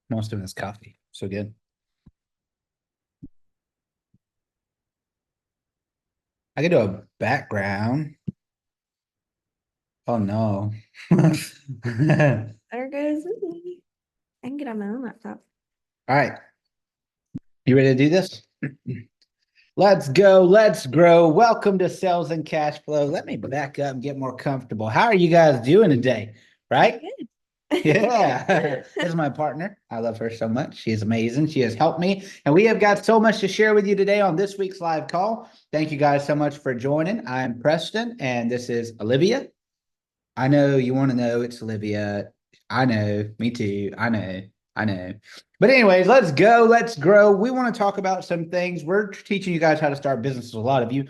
Most of it is coffee. So good. I could do a background. Oh no. All There goes me. I can get on my own laptop. right. You ready to do this? Let's go. Let's grow. Welcome to Sales and Cash Flow. Let me back up and get more comfortable. How are you guys doing today? Pretty Right? good. Yeah. This is my partner. I love her so much. She is amazing. She has helped me. And we have got so much to share with you today on this week's live call. Thank you guys so much for joining. I'm Preston, and this is Olivia. I know you want to know it's Olivia. I know, me too. I know. But anyways, let's go. Let's grow. We want to talk about some things. We're teaching you guys how to start businesses. A lot of you.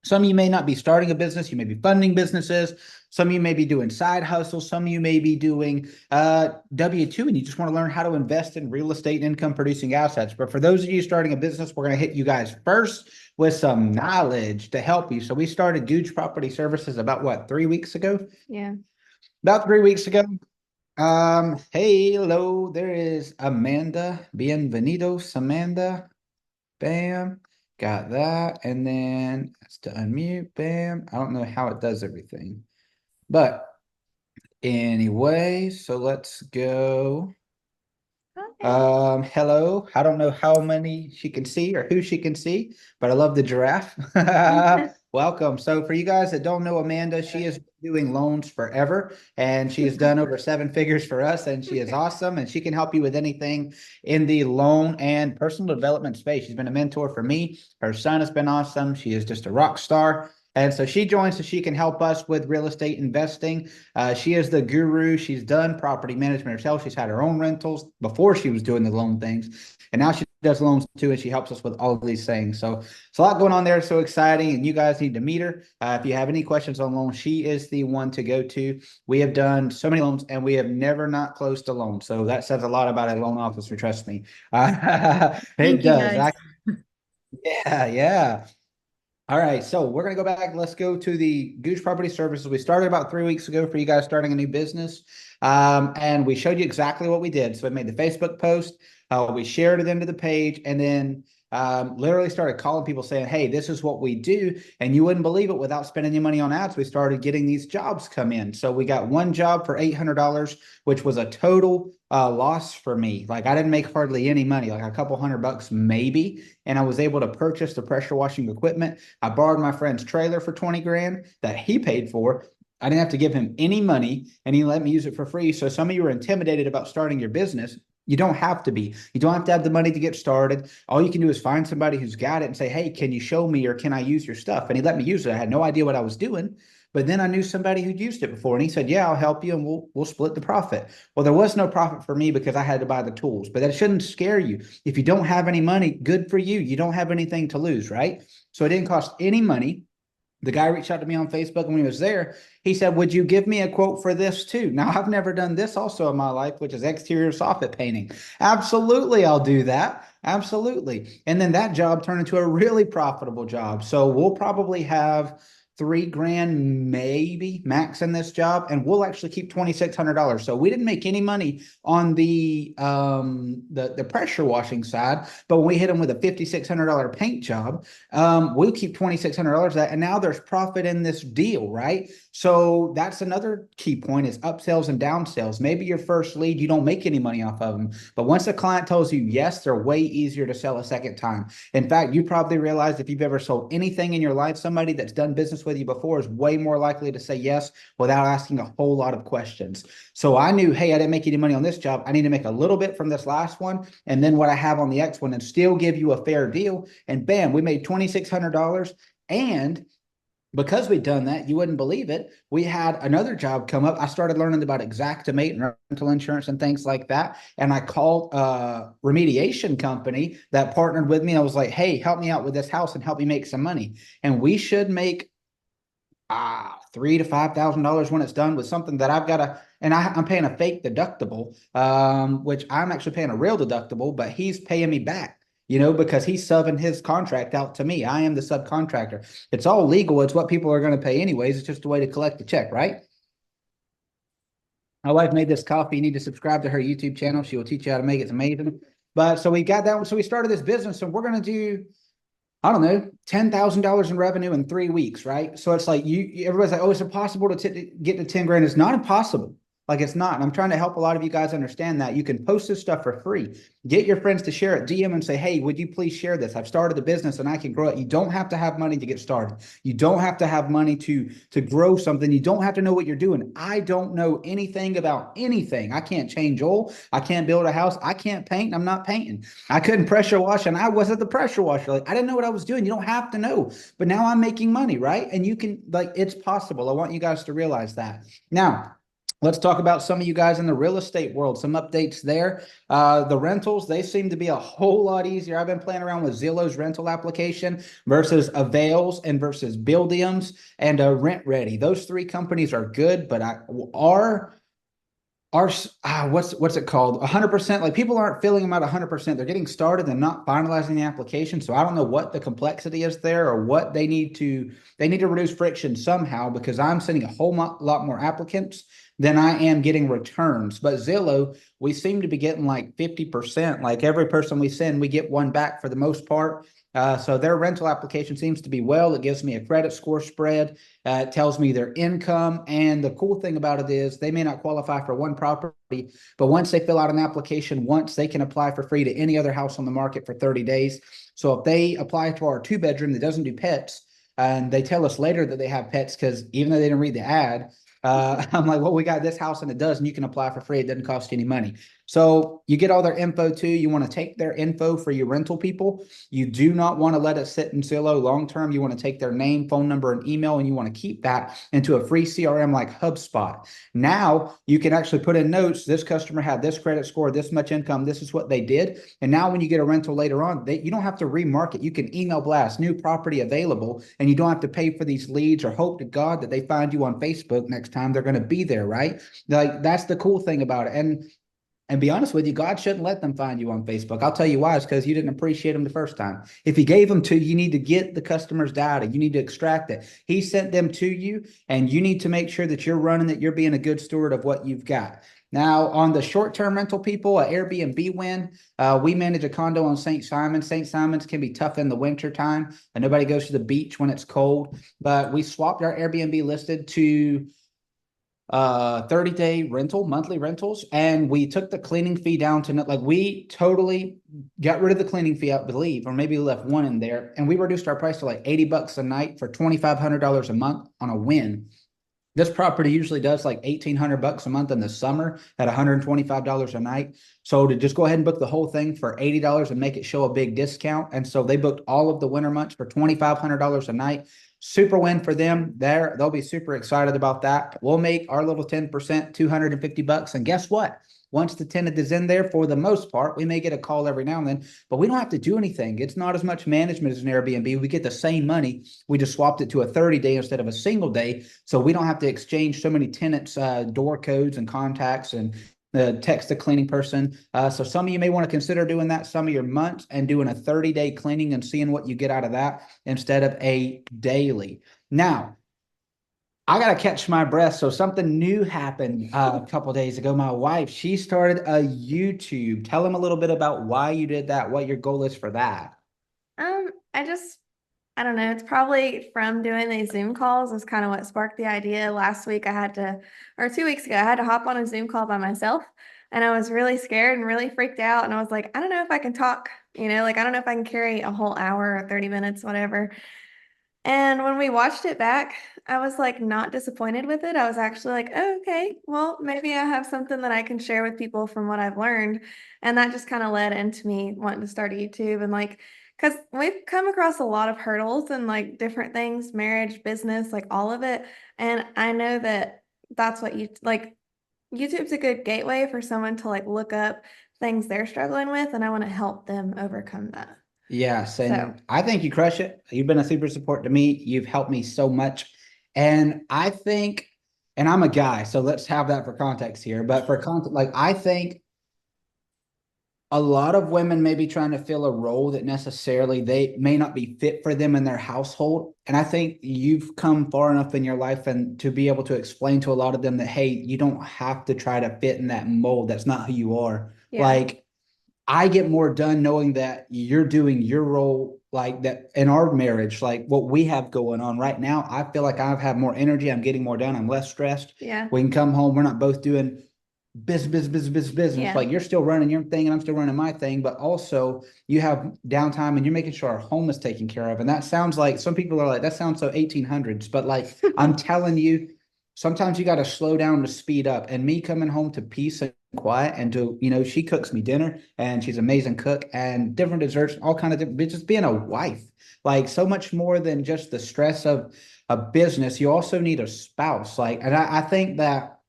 Some of you may not be starting a business. You may be funding businesses. Some of you may be doing side hustles. Some of you may be doing W-2, and you just want to learn how to invest in real estate income producing assets. But for those of you starting a business, we're going to hit you guys first with some knowledge to help you. So we started Gooch Property Services about what, 3 weeks ago? Yeah. About 3 weeks ago. Hey, hello, there is Amanda. Bienvenidos, Amanda. Bam. Got that. And then that's to unmute. Bam. I don't know how it does everything. But anyway, so let's go. Hi. Hello. I don't know how many she can see or who she can see, but I love the giraffe. Welcome. So for you guys that don't know Amanda, she is doing loans forever, and she has done over 7 figures for us, and she is awesome, and she can help you with anything in the loan and personal development space. She's been a mentor for me. Her son has been awesome. She is just a rock star. And so she joins so she can help us with real estate investing. She is the guru. She's done property management herself. She's had her own rentals before she was doing the loan things. And now she does loans too, and she helps us with all of these things. So it's a lot going on there. So exciting. And you guys need to meet her. If you have any questions on loans, she is the one to go to. We have done so many loans and we have never not closed a loan. So that says a lot about a loan officer. Trust me. It Thank you does. guys. Yeah, yeah. All right, so we're gonna go back. Let's go to the Gooch Property Services. We started about 3 weeks ago for you guys starting a new business, and we showed you exactly what we did. So we made the Facebook post, we shared it into the page, and then literally started calling people saying, "Hey, this is what we do," and you wouldn't believe it. Without spending any money on ads, we started getting these jobs come in. So we got one job for $800, which was a total loss for me. Like I didn't make hardly any money, like a couple $100 maybe, and I was able to purchase the pressure washing equipment. I borrowed my friend's trailer for 20 grand that he paid for. I didn't have to give him any money and he let me use it for free. So some of you are intimidated about starting your business. You don't have to be. You don't have to have the money to get started. All you can do is find somebody who's got it and say, "Hey, can you show me or can I use your stuff?" And he let me use it. I had no idea what I was doing, but then I knew somebody who'd used it before and he said, "Yeah, I'll help you and we'll split the profit." Well, there was no profit for me because I had to buy the tools, but that shouldn't scare you. If you don't have any money, good for you. You don't have anything to lose, right? So it didn't cost any money. The guy reached out to me on Facebook, and when he was there, he said, "Would you give me a quote for this too?" Now, I've never done this also in my life, which is exterior soffit painting. Absolutely, I'll do that. Absolutely. And then that job turned into a really profitable job. So we'll probably have 3 grand maybe max in this job, and we'll actually keep $2,600. So we didn't make any money on the pressure washing side, but when we hit them with a $5,600 paint job, we'll keep $2,600 of that, and now there's profit in this deal, right? So that's another key point is upsells and downsells. Maybe your first lead, you don't make any money off of them, but once a client tells you yes, they're way easier to sell a second time. In fact, you probably realize if you've ever sold anything in your life, somebody that's done business with you before is way more likely to say yes without asking a whole lot of questions. So I knew, hey, I didn't make any money on this job. I need to make a little bit from this last one, and then what I have on the next one, and still give you a fair deal. And bam, we made $2,600. And because we'd done that, you wouldn't believe it. We had another job come up. I started learning about Xactimate and rental insurance and things like that. And I called a remediation company that partnered with me. I was like, "Hey, help me out with this house and help me make some money." And we should make $3,000 to $5,000 when it's done with something that I've got to, and I'm paying a fake deductible, which I'm actually paying a real deductible, but he's paying me back, because he's subbing his contract out to me. I am the subcontractor. It's all legal. It's what people are going to pay anyways. It's just a way to collect the check, right? My wife made this coffee. You need to subscribe to her YouTube channel. She will teach you how to make it. It's amazing. But so we got that one. So we started this business and we're going to do, I don't know, $10,000 in revenue in 3 weeks, right? So it's like everybody's like, oh, it's impossible to get to 10 grand. It's not impossible. Like it's not. And I'm trying to help a lot of you guys understand that you can post this stuff for free. Get your friends to share it, DM and say, hey, would you please share this? I've started a business and I can grow it. You don't have to have money to get started. You don't have to have money to grow something. You don't have to know what you're doing. I don't know anything about anything. I can't change oil. I can't build a house. I can't paint. I'm not painting. I couldn't pressure wash and I wasn't the pressure washer. Like I didn't know what I was doing. You don't have to know. But now I'm making money, right? And you can, like, it's possible. I want you guys to realize that. Now, let's talk about some of you guys in the real estate world, some updates there. The rentals, they seem to be a whole lot easier. I've been playing around with Zillow's rental application versus Avails and versus Buildiums and Rent Ready. Those three companies are good, but what's it called? 100%. Like people aren't filling them out 100%. They're getting started and not finalizing the application. So I don't know what the complexity is there or what they need to reduce friction somehow because I'm sending a whole lot more applicants than I am getting returns. But Zillow, we seem to be getting like 50%. Like every person we send, we get one back for the most part. So their rental application seems to be well. It gives me a credit score spread. It tells me their income. And the cool thing about it is they may not qualify for one property, but once they fill out an application, once they can apply for free to any other house on the market for 30 days. So if they apply to our 2-bedroom that doesn't do pets, and they tell us later that they have pets because even though they didn't read the ad, I'm like, well, we got this house and it does, and you can apply for free. It doesn't cost you any money. So you get all their info too. You want to take their info for your rental people. You do not want to let it sit in Zillow long term. You want to take their name, phone number, and email, and you want to keep that into a free CRM like HubSpot. Now you can actually put in notes. This customer had this credit score, this much income. This is what they did. And now when you get a rental later on, you don't have to remarket. You can email blast new property available, and you don't have to pay for these leads or hope to God that they find you on Facebook next time they're going to be there, right? Like that's the cool thing about it. And be honest with you, God shouldn't let them find you on Facebook. I'll tell you why. It's because you didn't appreciate them the first time. If he gave them to you, you need to get the customer's data. You need to extract it. He sent them to you, and you need to make sure that you're running it. You're being a good steward of what you've got. Now, on the short-term rental people, Airbnb win. We manage a condo on St. Simons. St. Simons can be tough in the winter time, and nobody goes to the beach when it's cold. But we swapped our Airbnb listed to 30-day rental, monthly rentals, and we took the cleaning fee down to like we totally got rid of the cleaning fee, I believe, or maybe we left one in there, and we reduced our price to like $80 a night for $2,500 a month on a win. This property usually does like $1,800 a month in the summer at $125 a night. So to just go ahead and book the whole thing for $80 and make it show a big discount. And so they booked all of the winter months for $2,500 a night. Super win for them there. They'll be super excited about that. We'll make our little 10%, $250. And guess what? Once the tenant is in there, for the most part, we may get a call every now and then, but we don't have to do anything. It's not as much management as an Airbnb. We get the same money. We just swapped it to a 30-day instead of a single day. So we don't have to exchange so many tenants' door codes and contacts and text the cleaning person. So some of you may want to consider doing that some of your months and doing a 30-day cleaning and seeing what you get out of that instead of a daily. Now, I got to catch my breath. So something new happened a couple days ago. My wife, she started a YouTube. Tell them a little bit about why you did that, what your goal is for that. I don't know. It's probably from doing these Zoom calls is kind of what sparked the idea. Last week or 2 weeks ago, I had to hop on a Zoom call by myself, and I was really scared and really freaked out. And I was like, I don't know if I can talk, like I don't know if I can carry a whole hour or 30 minutes, whatever. And when we watched it back, I was like not disappointed with it. I was actually like, oh, okay, well, maybe I have something that I can share with people from what I've learned. And that just kind of led into me wanting to start a YouTube and like, because we've come across a lot of hurdles and like different things, marriage, business, like all of it. And I know that that's what you like. YouTube's a good gateway for someone to like look up things they're struggling with. And I want to help them overcome that. Yes, So, and I think you crush it. You've been a super support to me. You've helped me so much. And I think, and I'm a guy, so let's have that for context here. But for context, like I think a lot of women may be trying to fill a role that necessarily they may not be fit for them in their household. And I think you've come far enough in your life and to be able to explain to a lot of them that, hey, you don't have to try to fit in that mold. That's not who you are. Yeah. Like, I get more done knowing that you're doing your role like that in our marriage, like what we have going on right now. I feel like I have more energy. I'm getting more done. I'm less stressed. Yeah. We can come home. We're not both doing business. Yeah. Like you're still running your thing and I'm still running my thing, but also you have downtime and you're making sure our home is taken care of. And that sounds like some people are like, that sounds so 1800s, but like I'm telling you, sometimes you got to slow down to speed up. And me coming home to peace and quiet and to, she cooks me dinner and she's an amazing cook and different desserts, all kind of different, just being a wife, like so much more than just the stress of a business. You also need a spouse. Like, and I think that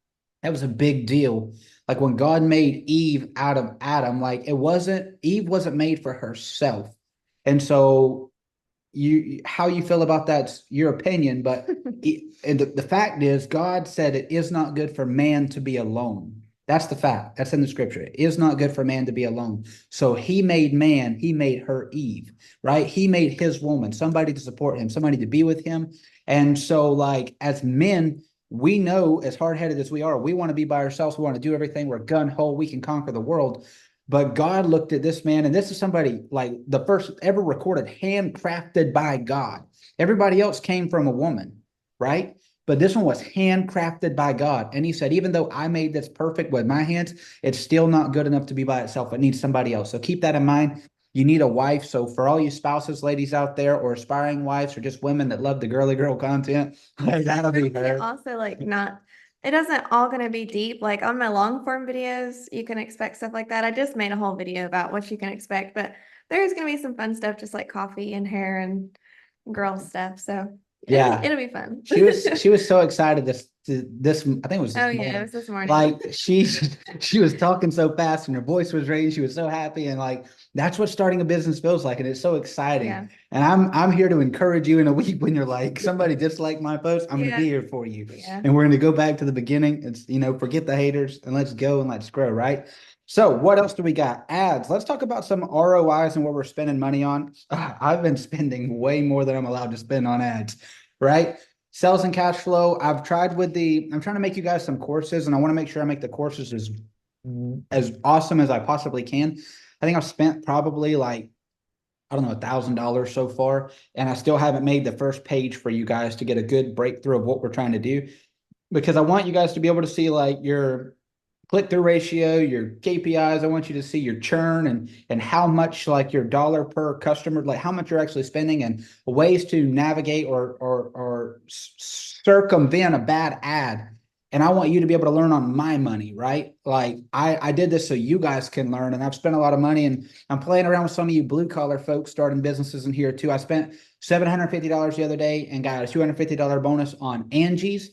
was a big deal. Like when God made Eve out of Adam, like Eve wasn't made for herself. And so how you feel about that's your opinion, but and the fact is God said it is not good for man to be alone. That's the fact. That's in the scripture. It is not good for man to be alone. So he made man, he made her Eve, right? He made his woman, somebody to support him, somebody to be with him. And so like as men, we know as hard-headed as we are, we want to be by ourselves. We want to do everything. We're gun-ho. We can conquer the world. But God looked at this man, and this is somebody like the first ever recorded, handcrafted by God. Everybody else came from a woman, right? But this one was handcrafted by God. And he said, even though I made this perfect with my hands, it's still not good enough to be by itself. It needs somebody else. So keep that in mind. You need a wife. So for all you spouses, ladies out there, or aspiring wives, or just women that love the girly girl content, that'll be her. Also, like, not, it isn't all going to be deep. Like on my long form videos, you can expect stuff like that. I just made a whole video about what you can expect, but there's going to be some fun stuff, just like coffee and hair and girl stuff. So Yeah, it'll be fun. she was so excited this I think it was this Oh yeah, it morning. was this morning. Like she was talking so fast and her voice was raised. She was so happy and like that's what starting a business feels like, and it's so exciting. Yeah. And I'm here to encourage you in a week when you're like somebody disliked my post. I'm gonna be here for you, and we're gonna go back to the beginning. It's forget the haters and let's go and let's grow, right? So what else do we got? Ads. Let's talk about some ROIs and what we're spending money on. I've been spending way more than I'm allowed to spend on ads, right? Sales and cash flow. I'm trying to make you guys some courses, and I want to make sure I make the courses as awesome as I possibly can. I think I've spent probably like, I don't know, $1,000 so far, and I still haven't made the first page for you guys to get a good breakthrough of what we're trying to do, because I want you guys to be able to see like your click-through ratio, your KPIs. I want you to see your churn and how much like your dollar per customer, like how much you're actually spending, and ways to navigate or circumvent a bad ad. And I want you to be able to learn on my money, right? Like I did this so you guys can learn, and I've spent a lot of money, and I'm playing around with some of you blue collar folks starting businesses in here too. I spent $750 the other day and got a $250 bonus on Angie's.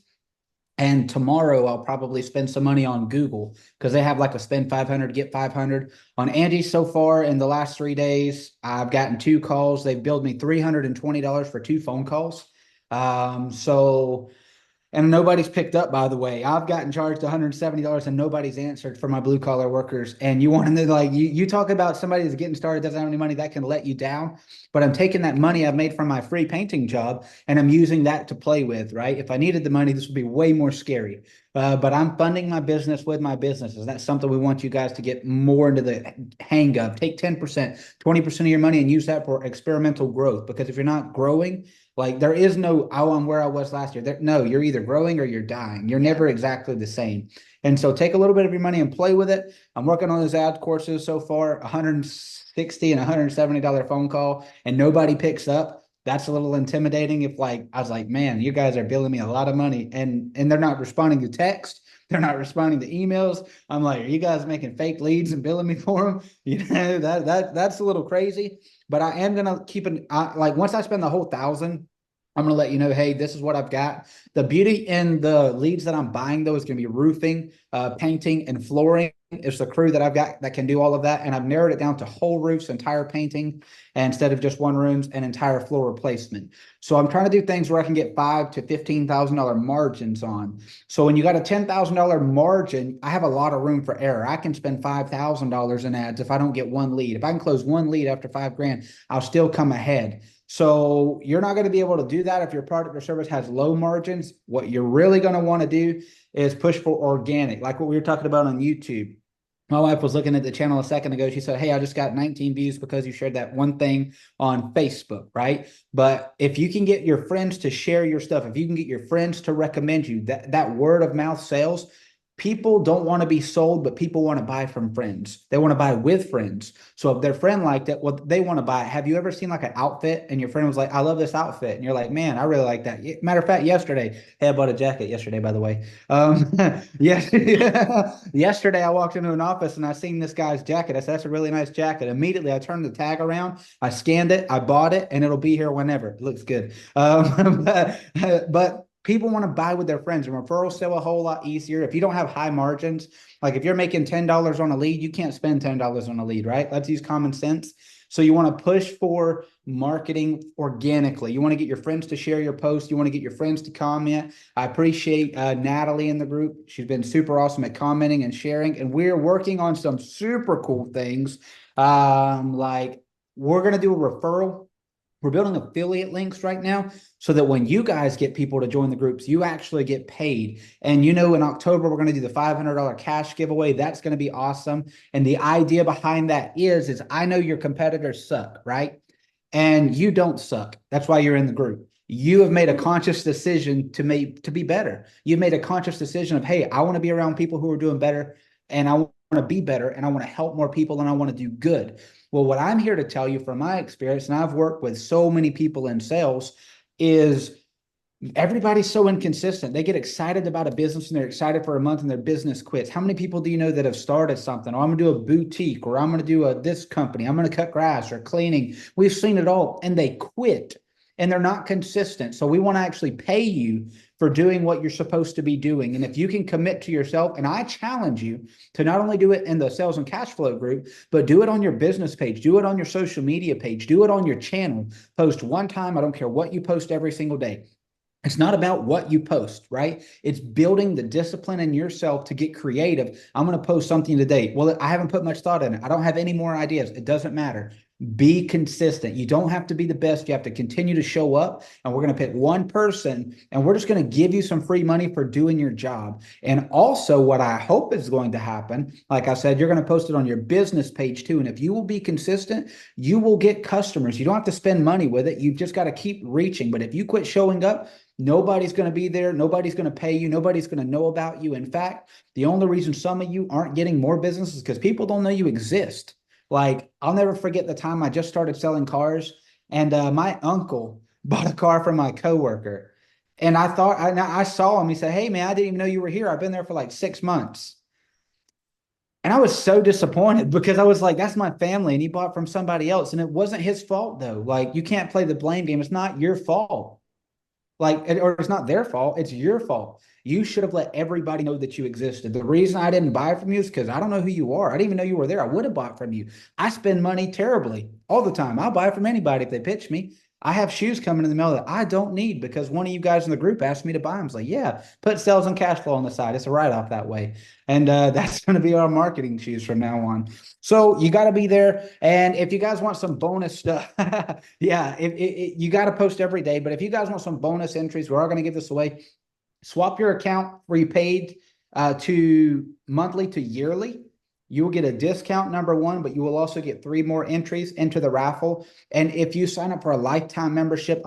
And tomorrow I'll probably spend some money on Google because they have like a spend 500, get 500 on Angie. So far in the last 3 days, I've gotten 2 calls. They've billed me $320 for 2 phone calls. And nobody's picked up, by the way. I've gotten charged $170 and nobody's answered for my blue collar workers. And you want to know, like, you talk about somebody that's getting started, doesn't have any money, that can let you down. But I'm taking that money I've made from my free painting job and I'm using that to play with, right? If I needed the money, this would be way more scary. But I'm funding my business with my businesses. That's something we want you guys to get more into the hang of. Take 10%, 20% of your money and use that for experimental growth. Because if you're not growing, like there is no, oh, I'm where I was last year. No, you're either growing or you're dying. You're never exactly the same. And so take a little bit of your money and play with it. I'm working on those ad courses so far, $160 and $170 phone call, and nobody picks up. That's a little intimidating. If like, I was like, man, you guys are billing me a lot of money, and they're not responding to text. They're not responding to emails. I'm like, are you guys making fake leads and billing me for them? That's a little crazy. But I am gonna keep like once I spend the whole 1,000, I'm gonna let you know, hey, this is what I've got. The beauty in the leads that I'm buying though is gonna be roofing, painting and flooring is the crew that I've got that can do all of that. And I've narrowed it down to whole roofs, entire painting, and instead of just one rooms, and entire floor replacement. So I'm trying to do things where I can get $5,000 to $15,000 margins on. So when you got a $10,000 margin, I have a lot of room for error. I can spend $5,000 in ads if I don't get one lead. If I can close one lead after $5,000, I'll still come ahead. So you're not going to be able to do that if your product or service has low margins. What you're really going to want to do is push for organic, like what we were talking about on YouTube. My wife was looking at the channel a second ago. She said, hey, I just got 19 views because you shared that one thing on Facebook, right? But if you can get your friends to share your stuff, if you can get your friends to recommend you, that word of mouth sales, people don't want to be sold, but people want to buy from friends. They want to buy with friends. So if their friend liked it, well, they want to buy it. Have you ever seen like an outfit and your friend was like, I love this outfit. And you're like, man, I really like that. Matter of fact, yesterday, hey, I bought a jacket yesterday, by the way. Yes, yesterday I walked into an office and I seen this guy's jacket. I said, that's a really nice jacket. Immediately I turned the tag around, I scanned it, I bought it, and it'll be here whenever. It looks good. But people want to buy with their friends, and referrals sell a whole lot easier. If you don't have high margins, like if you're making $10 on a lead, you can't spend $10 on a lead, right? Let's use common sense. So you want to push for marketing organically. You want to get your friends to share your post. You want to get your friends to comment. I appreciate Natalie in the group. She's been super awesome at commenting and sharing. And we're working on some super cool things. Like we're going to do a referral. We're building affiliate links right now so that when you guys get people to join the groups, you actually get paid. And in October, we're going to do the $500 cash giveaway. That's going to be awesome. And the idea behind that is I know your competitors suck, right? And you don't suck. That's why you're in the group. You have made a conscious decision to be better. You've made a conscious decision of, hey, I want to be around people who are doing better, and I want to be better, and I want to help more people, and I want to do good. Well, what I'm here to tell you from my experience, and I've worked with so many people in sales, is everybody's so inconsistent. They get excited about a business and they're excited for a month and their business quits. How many people do you know that have started something? Or I'm going to do a boutique, or I'm going to do this company. I'm going to cut grass or cleaning. We've seen it all, and they quit and they're not consistent. So we want to actually pay you for doing what you're supposed to be doing. And if you can commit to yourself, and I challenge you to not only do it in the sales and cash flow group, but do it on your business page, do it on your social media page, do it on your channel, post one time. I don't care what you post every single day. It's not about what you post, right? It's building the discipline in yourself to get creative. I'm going to post something today. Well, I haven't put much thought in it. I don't have any more ideas. It doesn't matter. Be consistent. You don't have to be the best. You have to continue to show up. And we're going to pick one person, and we're just going to give you some free money for doing your job. And also, what I hope is going to happen, like I said, you're going to post it on your business page too. And if you will be consistent, you will get customers. You don't have to spend money with it. You've just got to keep reaching. But if you quit showing up, nobody's going to be there. Nobody's going to pay you. Nobody's going to know about you. In fact, the only reason some of you aren't getting more business is because people don't know you exist. Like, I'll never forget the time I just started selling cars, and my uncle bought a car from my coworker. And I saw him. He said, hey, man, I didn't even know you were here. I've been there for like 6 months. And I was so disappointed because I was like, that's my family. And he bought from somebody else. And it wasn't his fault, though. Like, you can't play the blame game. It's not your fault. Or it's not their fault. It's your fault. You should have let everybody know that you existed. The reason I didn't buy from you is because I don't know who you are. I didn't even know you were there. I would have bought from you. I spend money terribly all the time. I'll buy from anybody if they pitch me. I have shoes coming in the mail that I don't need because one of you guys in the group asked me to buy them. It's like, yeah, put sales and cash flow on the side. It's a write-off that way. And that's going to be our marketing shoes from now on. So you got to be there. And if you guys want some bonus stuff, yeah, you got to post every day. But if you guys want some bonus entries, we're all going to give this away. Swap your account where you paid to monthly to yearly. You will get a discount, number one, but you will also get 3 more entries into the raffle. And if you sign up for a lifetime membership is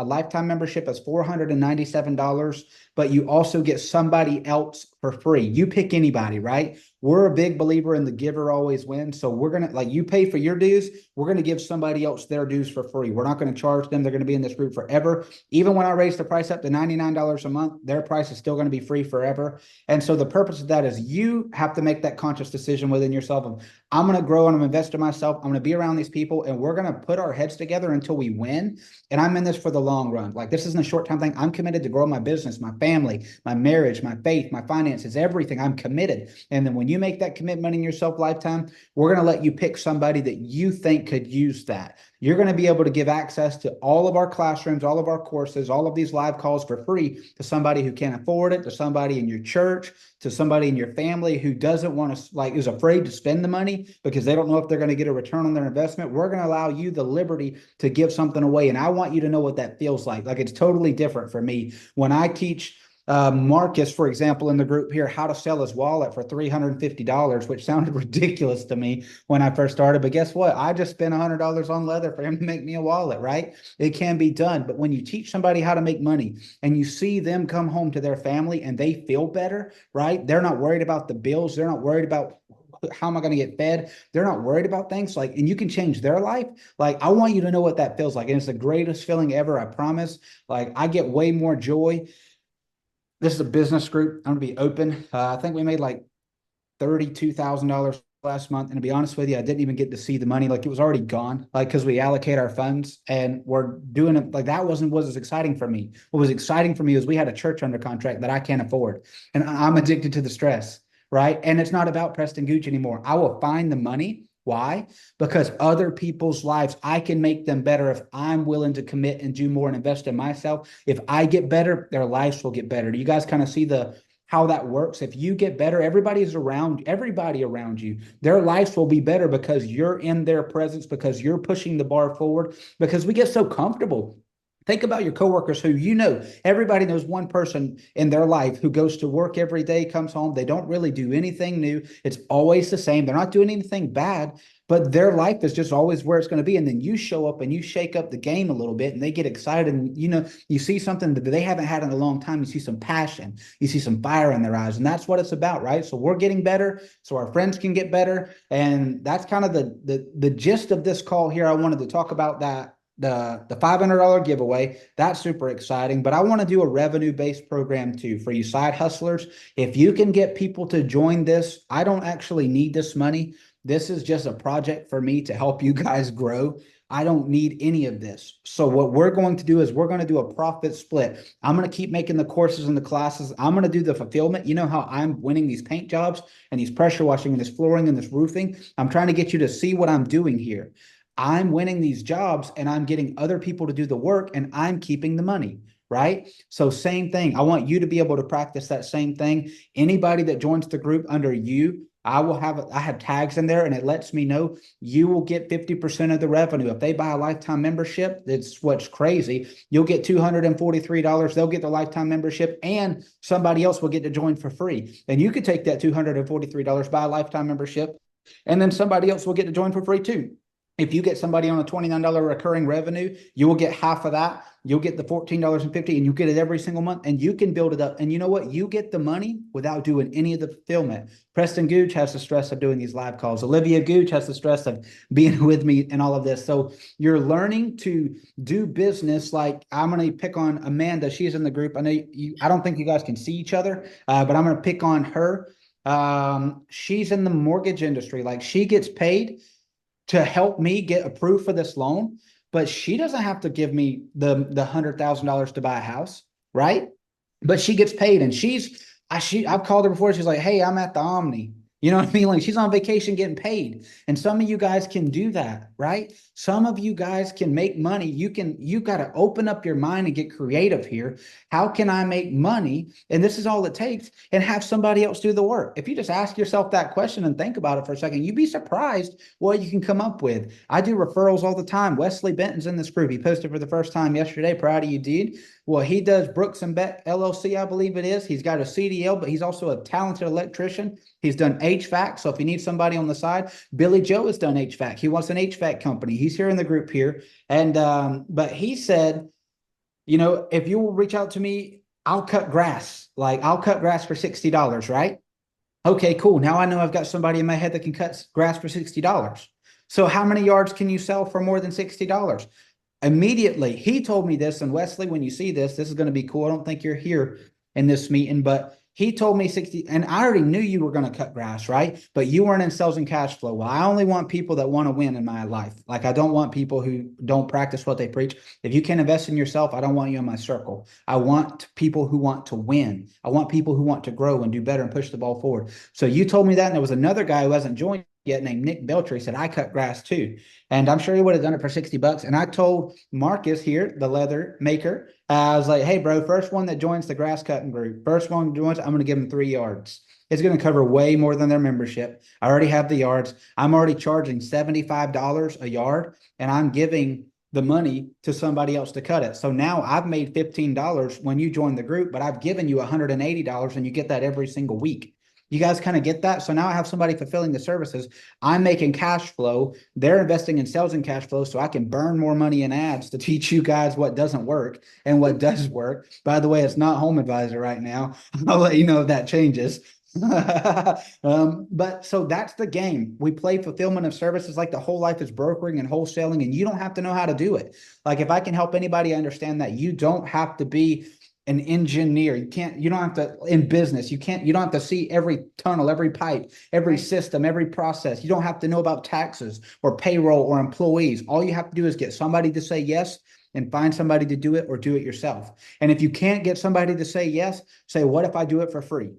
$497, but you also get somebody else for free. You pick anybody, right? we're a big believer in the giver always wins. So we're going to, like, you pay for your dues, we're going to give somebody else their dues for free. We're not going to charge them. They're going to be in this group forever. Even when I raise the price up to $99 a month, their price is still going to be free forever. And so the purpose of that is you have to make that conscious decision within yourself of, I'm going to grow and I'm investing in myself. I'm going to be around these people and we're going to put our heads together until we win. And I'm in this for the long run. Like, this isn't a short time thing. I'm committed to grow my business, my family, my marriage, my faith, my finances, everything. I'm committed. And then when you make that commitment in yourself lifetime, we're going to let you pick somebody that you think could use that. You're going to be able to give access to all of our classrooms, all of our courses, all of these live calls for free to somebody who can't afford it, to somebody in your church, to somebody in your family who doesn't want to, like, is afraid to spend the money because they don't know if they're going to get a return on their investment. We're going to allow you the liberty to give something away. And I want you to know what that feels like. Like, it's totally different for me when I teach Marcus, for example, in the group here, how to sell his wallet for $350, which sounded ridiculous to me when I first started. But guess what? I just spent $100 on leather for him to make me a wallet, right? It can be done. But when you teach somebody how to make money and you see them come home to their family and they feel better, right? They're not worried about the bills. They're not worried about how am I going to get fed? They're not worried about things like, and you can change their life. Like, I want you to know what that feels like. And it's the greatest feeling ever. I promise. Like, I get way more joy. This is a business group. I'm going to be open. I think we made like $32,000 last month. And to be honest with you, I didn't even get to see the money. Like, it was already gone, like, because we allocate our funds and we're doing it. Like, that wasn't what was exciting for me. What was exciting for me was we had a church under contract that I can't afford. And I'm addicted to the stress, right? And it's not about Preston Gooch anymore. I will find the money. Why? Because other people's lives, I can make them better if I'm willing to commit and do more and invest in myself. If I get better, their lives will get better. Do you guys kind of see how that works? If you get better, everybody around you, their lives will be better because you're in their presence, because you're pushing the bar forward, because we get so comfortable. Think about your coworkers who, everybody knows one person in their life who goes to work every day, comes home. They don't really do anything new. It's always the same. They're not doing anything bad, but their life is just always where it's going to be. And then you show up and you shake up the game a little bit and they get excited. And, you see something that they haven't had in a long time. You see some passion, you see some fire in their eyes. And that's what it's about, right? So we're getting better so our friends can get better. And that's kind of the gist of this call here. I wanted to talk about that. The $500 giveaway, that's super exciting, but I want to do a revenue-based program too for you side hustlers. If you can get people to join this, I don't actually need this money. This is just a project for me to help you guys grow. I don't need any of this. So what we're going to do is we're going to do a profit split. I'm going to keep making the courses and the classes. I'm going to do the fulfillment. You know how I'm winning these paint jobs and these pressure washing and this flooring and this roofing? I'm trying to get you to see what I'm doing here. I'm winning these jobs and I'm getting other people to do the work and I'm keeping the money, right? So same thing. I want you to be able to practice that same thing. Anybody that joins the group under you, I have tags in there and it lets me know you will get 50% of the revenue. If they buy a lifetime membership, that's what's crazy. You'll get $243. They'll get the lifetime membership and somebody else will get to join for free. And you could take that $243, buy a lifetime membership, and then somebody else will get to join for free too. If you get somebody on a $29 recurring revenue, you will get half of that. You'll get the $14.50 and you get it every single month and you can build it up. And you know what? You get the money without doing any of the fulfillment. Preston Gooch has the stress of doing these live calls. Olivia Gooch has the stress of being with me and all of this. So you're learning to do business. Like, I'm going to pick on Amanda. She's in the group. I don't think you guys can see each other, but I'm going to pick on her. She's in the mortgage industry. Like, she gets paid to help me get approved for this loan, but she doesn't have to give me the $100,000 to buy a house, right? But she gets paid, and I've called her before. She's like, "Hey, I'm at the Omni." You know what I mean? Like, she's on vacation getting paid. And some of you guys can do that, right? Some of you guys can make money. You got to open up your mind and get creative here. How can I make money? And this is all it takes, and have somebody else do the work. If you just ask yourself that question and think about it for a second, you'd be surprised what you can come up with. I do referrals all the time. Wesley Benton's in this group. He posted for the first time yesterday. Proud of you, dude. Well, he does Brooks and Beck LLC, I believe it is. He's got a CDL, but he's also a talented electrician. He's done HVAC. So if you need somebody on the side, Billy Joe has done HVAC. He wants an HVAC company. He's here in the group here. And, but he said, if you will reach out to me, I'll cut grass. Like, I'll cut grass for $60, right? Okay, cool. Now I know I've got somebody in my head that can cut grass for $60. So how many yards can you sell for more than $60? Immediately, he told me this, and Wesley, when you see this, this is going to be cool. I don't think you're here in this meeting, but he told me 60, and I already knew you were going to cut grass, right? But you weren't in sales and cash flow. Well, I only want people that want to win in my life. Like, I don't want people who don't practice what they preach. If you can't invest in yourself, I don't want you in my circle. I want people who want to win. I want people who want to grow and do better and push the ball forward. So you told me that, and there was another guy who hasn't joined yet named Nick Belcher. He said, I cut grass too. And I'm sure he would have done it for $60. And I told Marcus here, the leather maker, I was like, hey, bro, first one that joins the grass cutting group, first one joins, I'm going to give them 3 yards. It's going to cover way more than their membership. I already have the yards. I'm already charging $75 a yard, and I'm giving the money to somebody else to cut it. So now I've made $15 when you join the group, but I've given you $180 and you get that every single week. You guys kind of get that? So now I have somebody fulfilling the services. I'm making cash flow. They're investing in sales and cash flow so I can burn more money in ads to teach you guys what doesn't work and what does work. By the way, it's not Home Advisor right now. I'll let you know if that changes. But so that's the game. We play fulfillment of services like the whole life is brokering and wholesaling, and you don't have to know how to do it. Like, if I can help anybody understand that you don't have to be an engineer. You don't have to, in business, you don't have to see every tunnel, every pipe, every system, every process. You don't have to know about taxes or payroll or employees. All you have to do is get somebody to say yes and find somebody to do it, or do it yourself. And if you can't get somebody to say yes, say, what if I do it for free?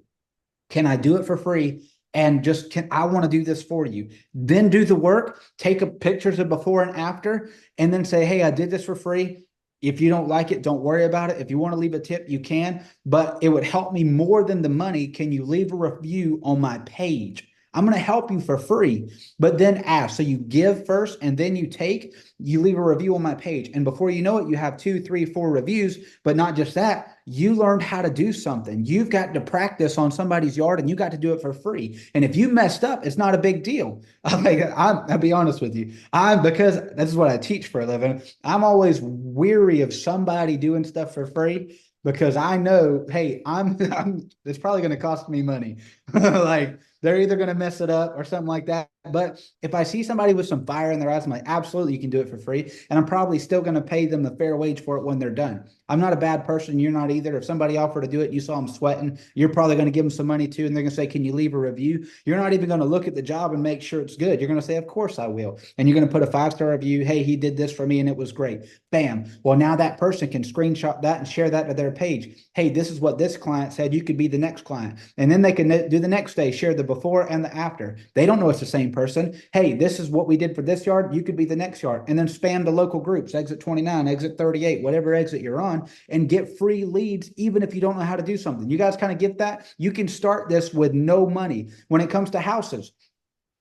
Can I do it for free? And just I want to do this for you. Then do the work, take pictures of before and after, and then say, hey, I did this for free. If you don't like it, don't worry about it. If you want to leave a tip, you can, but it would help me more than the money. Can you leave a review on my page? I'm going to help you for free, but then ask. So you give first and then you take, you leave a review on my page. And before you know it, you have 2, 3, 4 reviews, but not just that, you learned how to do something. You've got to practice on somebody's yard and you got to do it for free. And if you messed up, it's not a big deal. I'll be honest with you. Because this is what I teach for a living. I'm always weary of somebody doing stuff for free, because I know, hey, it's probably going to cost me money. Like, they're either going to mess it up or something like that. But if I see somebody with some fire in their eyes, I'm like, absolutely, you can do it for free. And I'm probably still going to pay them the fair wage for it when they're done. I'm not a bad person. You're not either. If somebody offered to do it, you saw them sweating, you're probably going to give them some money too. And they're going to say, can you leave a review? You're not even going to look at the job and make sure it's good. You're going to say, of course I will. And you're going to put a 5-star review. Hey, he did this for me and it was great. Bam. Well, now that person can screenshot that and share that to their page. Hey, this is what this client said. You could be the next client. And then they can do the next day, share the before and the after. They don't know it's the same person. Hey, this is what we did for this yard. You could be the next yard. And then spam the local groups, exit 29, exit 38, whatever exit you're on, and get free leads, even if you don't know how to do something. You guys kind of get that? You can start this with no money. When it comes to houses,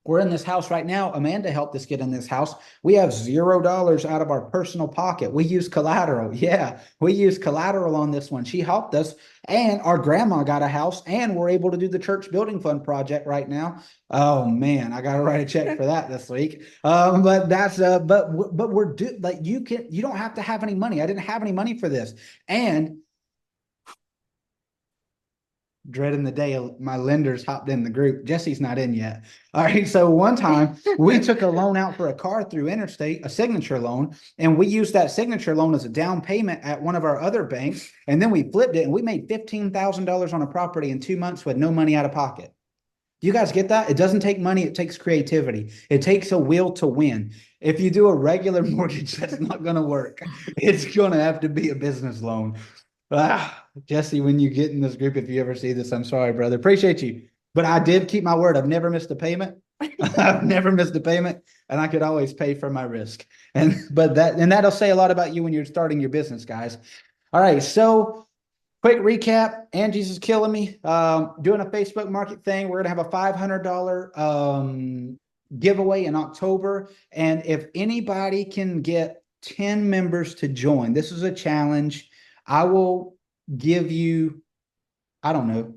we're in this house right now. Amanda helped us get in this house. We have $0 out of our personal pocket. We use collateral. Yeah, we use collateral on this one. She helped us, and our grandma got a house, and we're able to do the church building fund project right now. Oh man, I got to write a check for that this week. But that's but we're like, you don't have to have any money. I didn't have any money for this, and dreading the day my lenders hopped in the group. Jesse's not in yet. All right. So one time we took a loan out for a car through Interstate, a signature loan, and we used that signature loan as a down payment at one of our other banks. And then we flipped it and we made $15,000 on a property in 2 months with no money out of pocket. Do you guys get that? It doesn't take money. It takes creativity. It takes a will to win. If you do a regular mortgage, that's not going to work. It's going to have to be a business loan. Jesse, when you get in this group, if you ever see this, I'm sorry, brother. Appreciate you. But I did keep my word. I've never missed a payment. I've never missed a payment, and I could always pay for my risk. But that'll say a lot about you when you're starting your business, guys. All right. So quick recap. Angie's is killing me. Doing a Facebook market thing. We're going to have a $500 giveaway in October. And if anybody can get 10 members to join, this is a challenge. I will give you, I don't know.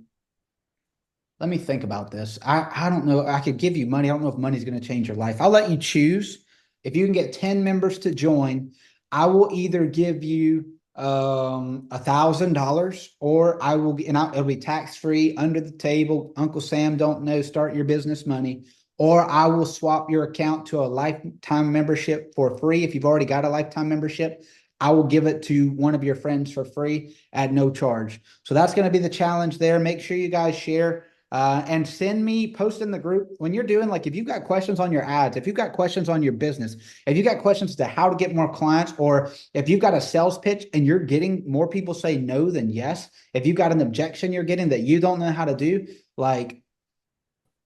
Let me think about this. I don't know. I could give you money. I don't know if money's going to change your life. I'll let you choose. If you can get 10 members to join, I will either give you $1,000, or I will get, and it'll be tax free under the table. Uncle Sam don't know, start your business money. Or I will swap your account to a lifetime membership for free. If you've already got a lifetime membership, I will give it to one of your friends for free at no charge. So that's going to be the challenge there. Make sure you guys share. And send me, post in the group when you're doing, like, if you've got questions on your ads, if you've got questions on your business, if you've got questions to how to get more clients, or if you've got a sales pitch and you're getting more people say no than yes, if you've got an objection you're getting that you don't know how to do, like,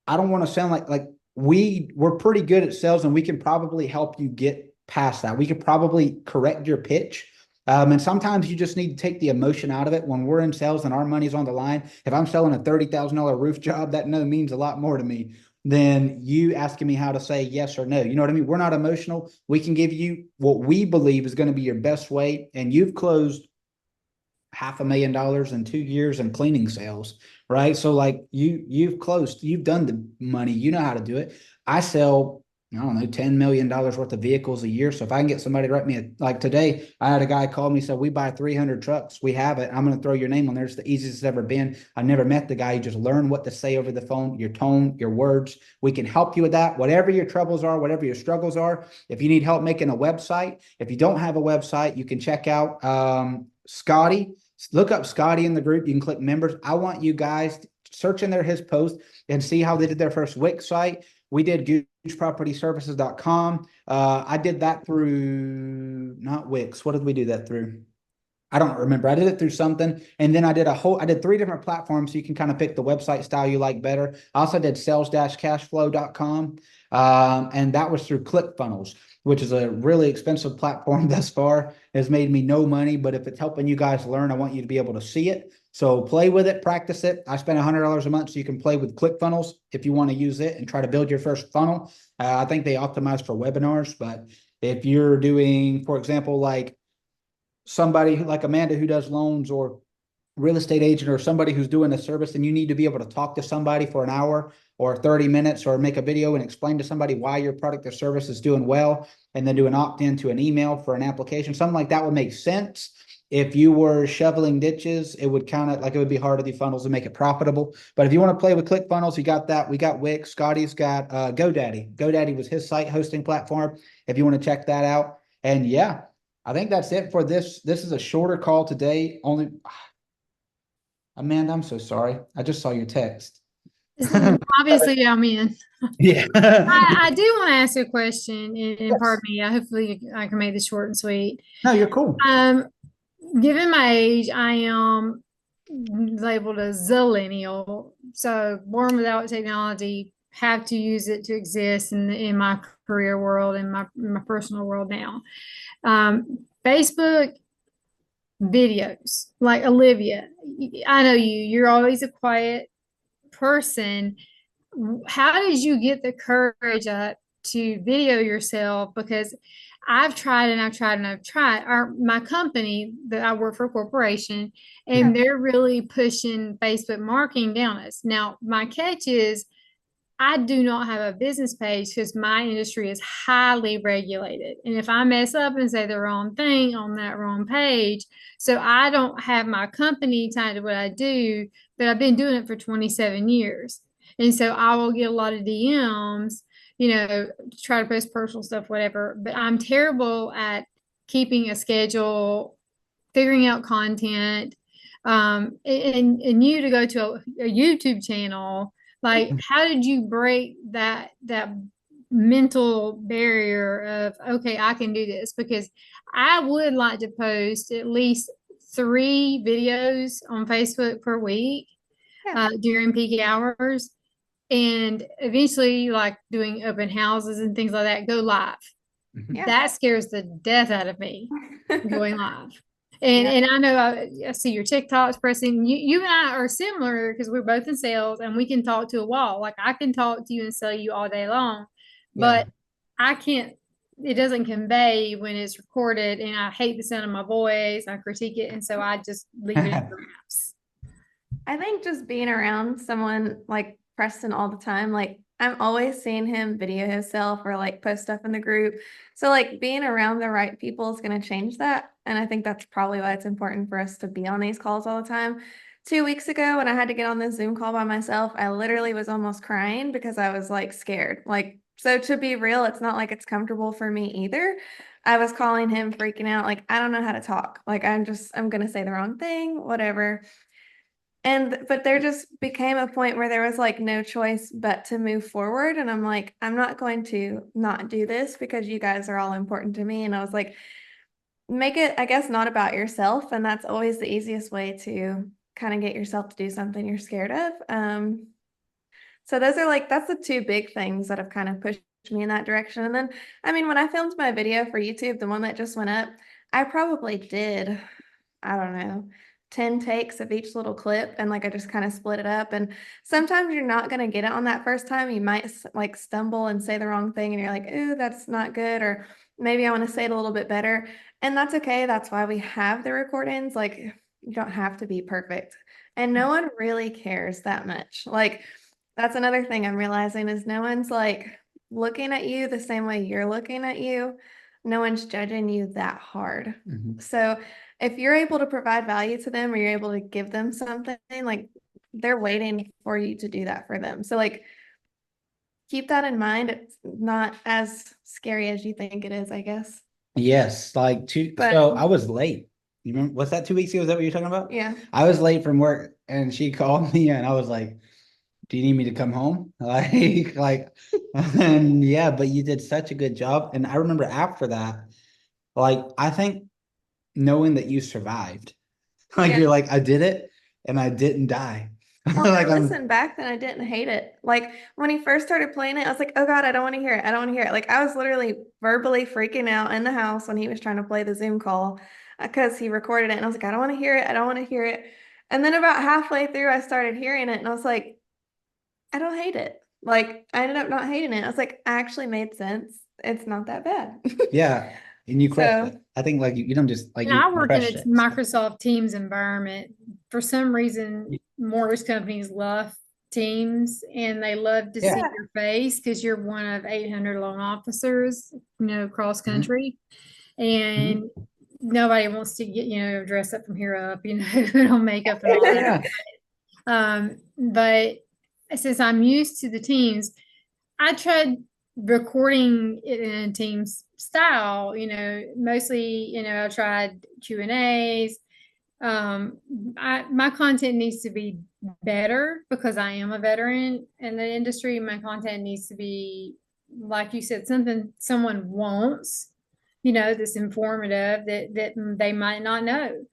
I don't want to sound like we're pretty good at sales, and we can probably help you get past that. We could probably correct your pitch. And sometimes you just need to take the emotion out of it. When we're in sales and our money's on the line, if I'm selling a $30,000 roof job, that no means a lot more to me than you asking me how to say yes or no. You know what I mean? We're not emotional. We can give you what we believe is going to be your best way. And you've closed $500,000 in 2 years in cleaning sales, right? So like you've closed, you've done the money, you know how to do it. I sell, I don't know, $10 million worth of vehicles a year. So if I can get somebody to write me like today, I had a guy call me, said, we buy 300 trucks. We have it. I'm going to throw your name on there. It's the easiest it's ever been. I never met the guy. You just learn what to say over the phone, your tone, your words. We can help you with that. Whatever your troubles are, whatever your struggles are. If you need help making a website, if you don't have a website, you can check out Scotty. Look up Scotty in the group. You can click members. I want you guys to search in there his post and see how they did their first Wix site. We did goosepropertyservices.com. I did that through not Wix. What did we do that through? I don't remember. I did it through something. And then I did 3 different platforms. So you can kind of pick the website style you like better. I also did sales-cashflow.com. And that was through ClickFunnels, which is a really expensive platform thus far. Has made me no money, but if it's helping you guys learn, I want you to be able to see it. So play with it, practice it. I spend $100 a month so you can play with ClickFunnels if you want to use it and try to build your first funnel. I think they optimize for webinars, but if you're doing, for example, like somebody like Amanda who does loans, or real estate agent, or somebody who's doing a service, and you need to be able to talk to somebody for an hour or 30 minutes, or make a video and explain to somebody why your product or service is doing well, and then do an opt-in to an email for an application, something like that would make sense. If you were shoveling ditches, it would kind of like, it would be hard to do funnels and make it profitable. But if you want to play with ClickFunnels, you got that. We got Wix. Scotty's got GoDaddy. GoDaddy was his site hosting platform, if you want to check that out. And yeah, I think that's it for this. This is a shorter call today. Only, Amanda, I'm so sorry. I just saw your text. Obviously, I'm in. Yeah. I do want to ask you a question, and pardon Yes. me. Hopefully, I can make this short and sweet. No, you're cool. Um, Given my age, I am labeled a zillennial, so born without technology, have to use it to exist in my career world and my personal world now. Facebook videos, like Olivia, I know you're always a quiet person. How did you get the courage up to video yourself? Because I've tried and I've tried and I've tried. My company that I work for, a corporation, Yeah. and they're really pushing Facebook marketing down us. Now, my catch is I do not have a business page because my industry is highly regulated. And if I mess up and say the wrong thing on that wrong page, so I don't have my company tied to what I do, but I've been doing it for 27 years. And so I will get a lot of DMs, try to post personal stuff, whatever. But I'm terrible at keeping a schedule, figuring out content, and you to go to a YouTube channel. Like, how did you break that mental barrier of, okay, I can do this? Because I would like to post at least 3 videos on Facebook per week, Yeah. during peak hours, and eventually, like doing open houses and things like that, go live. Yeah. That scares the death out of me, going live. And Yeah. and I know I see your TikToks pressing. You and I are similar because we're both in sales, and we can talk to a wall. Like, I can talk to you and sell you all day long, Yeah. but I can't. It doesn't convey when it's recorded, and I hate the sound of my voice. I critique it, and so I just leave it in the wraps. I think just being around someone like Preston all the time, like I'm always seeing him video himself or like post stuff in the group. So like being around the right people is going to change that. And I think that's probably why it's important for us to be on these calls all the time. 2 weeks ago, when I had to get on this Zoom call by myself, I literally was almost crying because I was like scared. Like, so to be real, it's not like it's comfortable for me either. I was calling him freaking out. Like, I don't know how to talk. Like, I'm going to say the wrong thing, whatever. But there just became a point where there was like no choice but to move forward. And I'm like, I'm not going to not do this because you guys are all important to me. And I was like, make it, I guess, not about yourself. And that's always the easiest way to kind of get yourself to do something you're scared of. So those are like, that's the two big things that have kind of pushed me in that direction. And then, I mean, when I filmed my video for YouTube, the one that just went up, I probably did, I don't know, 10 takes of each little clip. And like, I just kind of split it up. And sometimes you're not going to get it on that first time. You might like stumble and say the wrong thing. And you're like, ooh, that's not good. Or maybe I want to say it a little bit better. And that's okay. That's why we have the recordings. Like, you don't have to be perfect. And no one really cares that much. Like, that's another thing I'm realizing is no one's like looking at you the same way you're looking at you. No one's judging you that hard. So if you're able to provide value to them or you're able to give them something, like they're waiting for you to do that for them. So like keep that in mind. It's not as scary as you think it is, I guess. Yes, like so I was late. You remember, was that 2 weeks ago? Is that what you're talking about? Yeah. I was late from work and she called me and I was like, do you need me to come home? And yeah, but you did such a good job. And I remember after that, like, I think knowing that you survived, like, Yeah. you're like, I did it and I didn't die. Well, Like, I listened back then, I didn't hate it. Like when he first started playing it, I was like, oh God, I don't want to hear it. I don't want to hear it. Like I was literally verbally freaking out in the house when he was trying to play the Zoom call because he recorded it. And I was like, I don't want to hear it. I don't want to hear it. And then about halfway through, I started hearing it and I was like, I don't hate it. Like I ended up not hating it. I was like, I actually made sense. It's not that bad. yeah. And you crushed So it. I think like you don't just like And you I work in a crushed it. Microsoft Teams environment. For some reason, mortgage companies love Teams and they love to see Yeah. your face because you're one of 800 loan officers, cross country. And nobody wants to get, dress up from here up, put on makeup and all that. But since I'm used to the Teams, I tried recording it in a Teams style, mostly, I tried Q&As. My content needs to be better because I am a veteran in the industry. My content needs to be, like you said, something someone wants, that's informative that they might not know.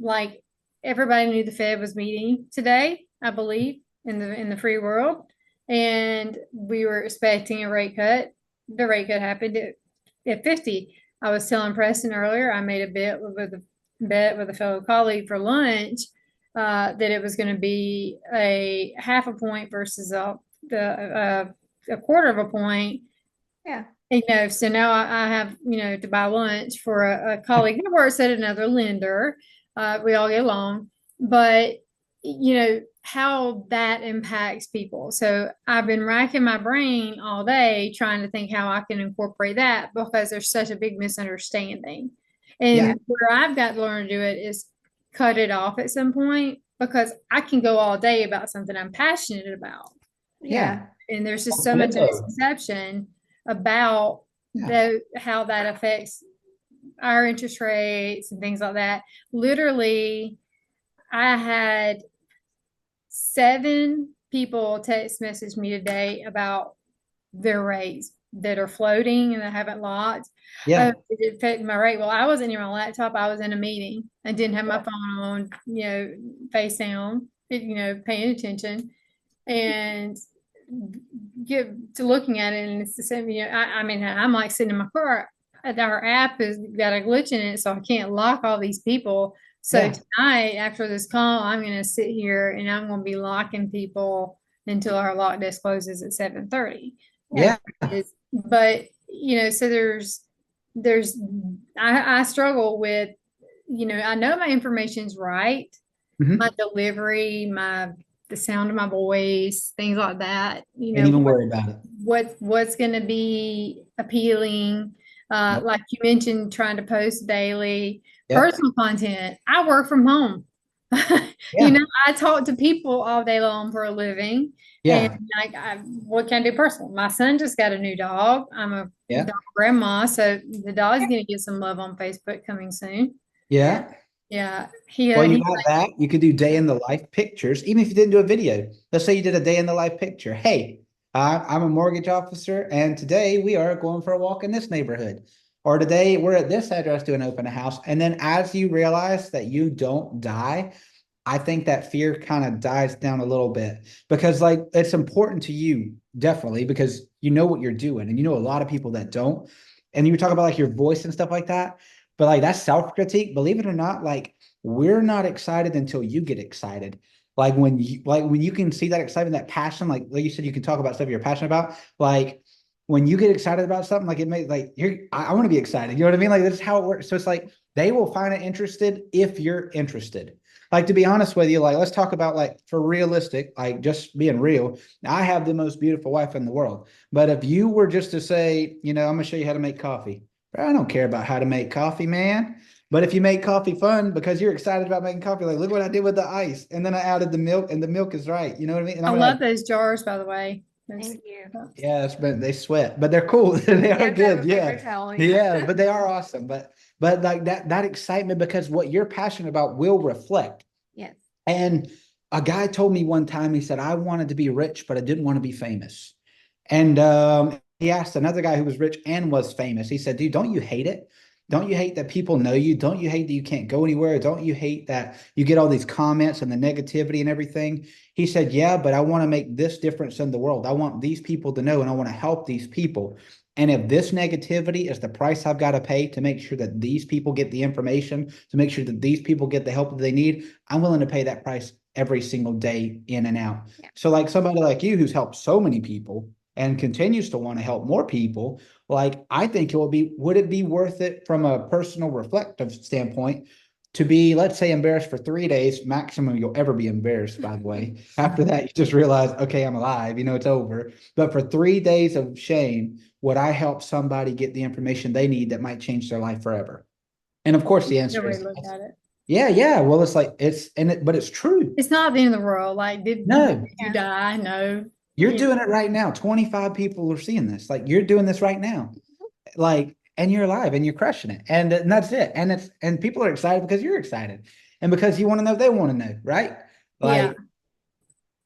Like everybody knew the Fed was meeting today, I believe, in the free world. And we were expecting a rate cut. The rate cut happened at 50. I was telling Preston earlier, I made a bet with a fellow colleague for lunch that it was going to be a half a point versus a quarter of a point. yeah. So now I have, to buy lunch for a colleague who works at another lender. We all get along, but how that impacts people. So I've been racking my brain all day trying to think how I can incorporate that because there's such a big misunderstanding. And where I've got to learn to do it is cut it off at some point because I can go all day about something I'm passionate about. Yeah. And there's just so much misconception about how that affects our interest rates and things like that. Literally, I had 7 people text message me today about their rates that are floating and that haven't locked. Yeah. It affected my rate. Well, I wasn't near my laptop. I was in a meeing. I didn't have my phone on, face down, paying attention. And get to looking at it and it's the same, I mean, I'm like sitting in my car. Our app has got a glitch in it, so I can't lock all these people. So tonight, after this call, I'm going to sit here and I'm going to be locking people until our lock desk closes at 7:30. Yeah. But, so I struggle with, I know my information's right. My delivery, my, the sound of my voice, things like that. Ain't even worry about it. What's going to be appealing. Nope. Like you mentioned, trying to post daily Yep. personal content. I work from home. Yeah. I talk to people all day long for a living. And Yeah. what can I do personal? My son just got a new dog. I'm a Yeah. dog grandma, so the dog's going to get some love on Facebook coming soon. Yeah. Yeah, Well, you he got that. You could do day in the life pictures, even if you didn't do a video. Let's say you did a day in the life picture. Hey, I'm a mortgage officer, and today we are going for a walk in this neighborhood. Or today we're at this address doing open a house. And then as you realize that you don't die, I think that fear kind of dies down a little bit because like it's important to you, definitely, because you know what you're doing and you know a lot of people that don't. And you talk about like your voice and stuff like that, but like that's self-critique. Believe it or not, like we're not excited until you get excited. Like when you can see that excitement, that passion, like you said, you can talk about stuff you're passionate about. Like when you get excited about something, like it may like I want to be excited. You know what I mean? Like this is how it works. So it's like they will find it interested if you're interested. Like to be honest with you, like let's talk about like for realistic, like just being real. I have the most beautiful wife in the world. But if you were just to say, I'm gonna show you how to make coffee. I don't care about how to make coffee, man. But if you make coffee fun because you're excited about making coffee, like look what I did with the ice, and then I added the milk, and the milk is right. You know what I mean? And I I'm gonna love add, those jars, by the way. Thank you. yeah, they sweat, but they're cool. They are You have to have good. a paper Yeah, towel. yeah, but they are awesome. But like that excitement because what you're passionate about will reflect. Yes. And a guy told me one time, he said, I wanted to be rich, but I didn't want to be famous. And he asked another guy who was rich and was famous. He said, dude, don't you hate it? Don't you hate that people know you? Don't you hate that you can't go anywhere? Don't you hate that you get all these comments and the negativity and everything? He said, yeah, but I want to make this difference in the world. I want these people to know and I want to help these people. And if this negativity is the price I've got to pay to make sure that these people get the information, to make sure that these people get the help that they need, I'm willing to pay that price every single day in and out. Yeah. So like somebody like you who's helped so many people and continues to want to help more people, like I think would it be worth it from a personal reflective standpoint to be, let's say, embarrassed for 3 days, maximum you'll ever be embarrassed, by the way. After that, you just realize, okay, I'm alive, it's over. But for 3 days of shame, would I help somebody get the information they need that might change their life forever? And of course, the answer is Look at it. yeah, yeah. Well, it's like but it's true. It's not the end of the world. Like, did No, you die? No. you're doing it right now. 25 people are seeing this. Like you're doing this right now. Like, and you're alive and you're crushing it. And that's it. And people are excited because you're excited. And because you want to know, they want to know, right? Yeah.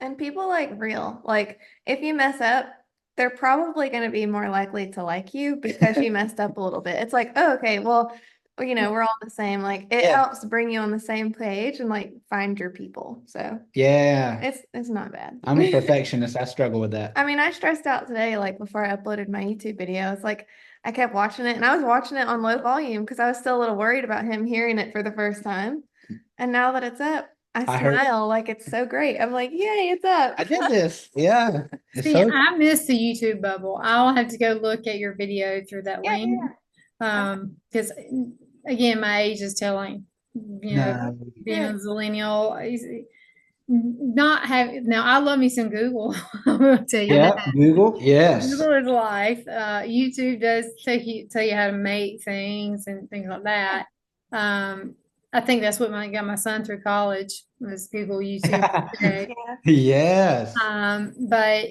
And people like real. Like if you mess up, they're probably going to be more likely to like you because you messed up a little bit. It's like, oh, okay, well, we're all the same. Like it helps bring you on the same page and like find your people. So yeah, it's not bad. I'm a perfectionist. I struggle with that. I mean, I stressed out today, like before I uploaded my YouTube video. It's like I kept watching it and I was watching it on low volume because I was still a little worried about him hearing it for the first time. And now that it's up, I smile like it's so great. I'm like, yay, it's up. I did this. Yeah. See, I miss the YouTube bubble. I'll have to go look at your video through that link. Because again, my age is telling. Being a millennial, not have now. I love me some Google. I will tell you that. Google. Yes. Google is life. YouTube does tell you how to make things and things like that. I think that's what got my son through college was Google, YouTube. Yes. But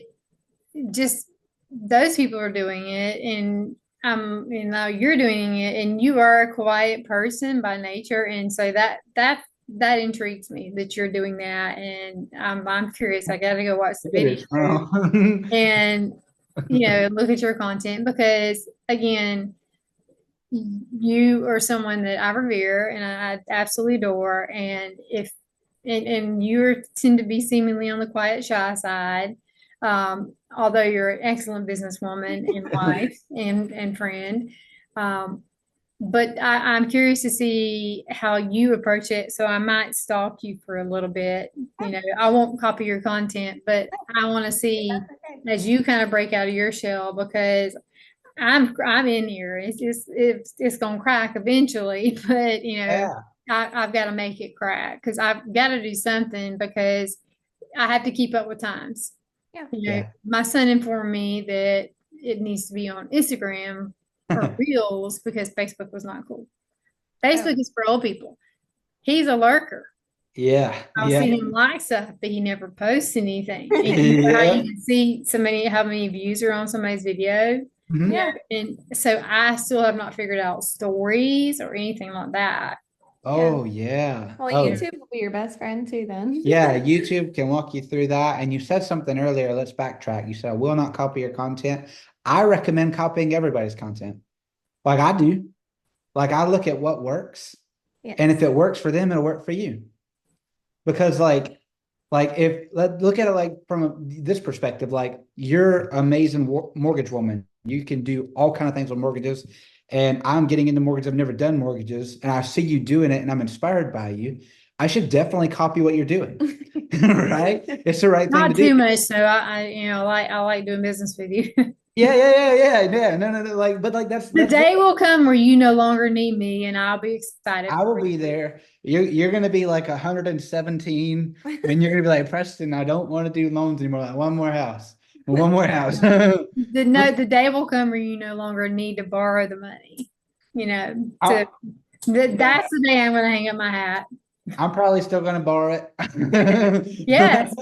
just those people are doing it, and you're doing it, and you are a quiet person by nature, and so that intrigues me that you're doing that, and I'm curious. I got to go watch the video and look at your content because again, you are someone that I revere and I absolutely adore. And and you tend to be seemingly on the quiet, shy side, although you're an excellent businesswoman and wife and friend. But I'm curious to see how you approach it. So I might stalk you for a little bit. I won't copy your content, but I want to see as you kind of break out of your shell because I'm in here. It's gonna crack eventually, but I've got to make it crack because I've got to do something because I have to keep up with times. Yeah. Yeah. My son informed me that it needs to be on Instagram or Reels because Facebook was not cool. Facebook is for old people. He's a lurker. Yeah. I'll Yeah. see him like stuff, but he never posts anything. And how Yeah. you can see how many views are on somebody's video. Mhm. Yeah. And so I still have not figured out stories or anything like that. Oh, yeah. Well, Oh, YouTube will be your best friend too, then. yeah. YouTube can walk you through that. And you said something earlier. Let's backtrack. You said, I will not copy your content. I recommend copying everybody's content. Like I do. Like I look at what works. Yes. And if it works for them, it'll work for you. Because if look at it like from this perspective, like you're amazing mortgage woman. You can do all kind of things with mortgages. And I'm getting into mortgages. I've never done mortgages, and I see you doing it, and I'm inspired by you. I should definitely copy what you're doing. Right? It's the right thing to Not do. too much, so I like doing business with you. Yeah. No. But that's The day will come where you no longer need me, and I'll be excited. I will be there. You're gonna be like 117 when you're gonna be like, Preston, I don't want to do loans anymore. Like one more house. One more house. The day will come where you no longer need to borrow the money. That's the day I'm going to hang up my hat. I'm probably still gonna borrow it. Yes,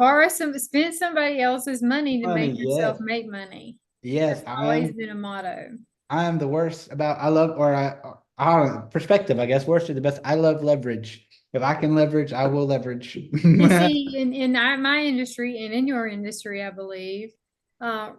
spend somebody else's money to Money, make yourself yes. make money. Yes, That's always been a motto. I am the worst about I don't know, perspective, I guess. Worst is the best. I love leverage. If I can leverage, I will leverage. You see, in my industry and in your industry, I believe, uh,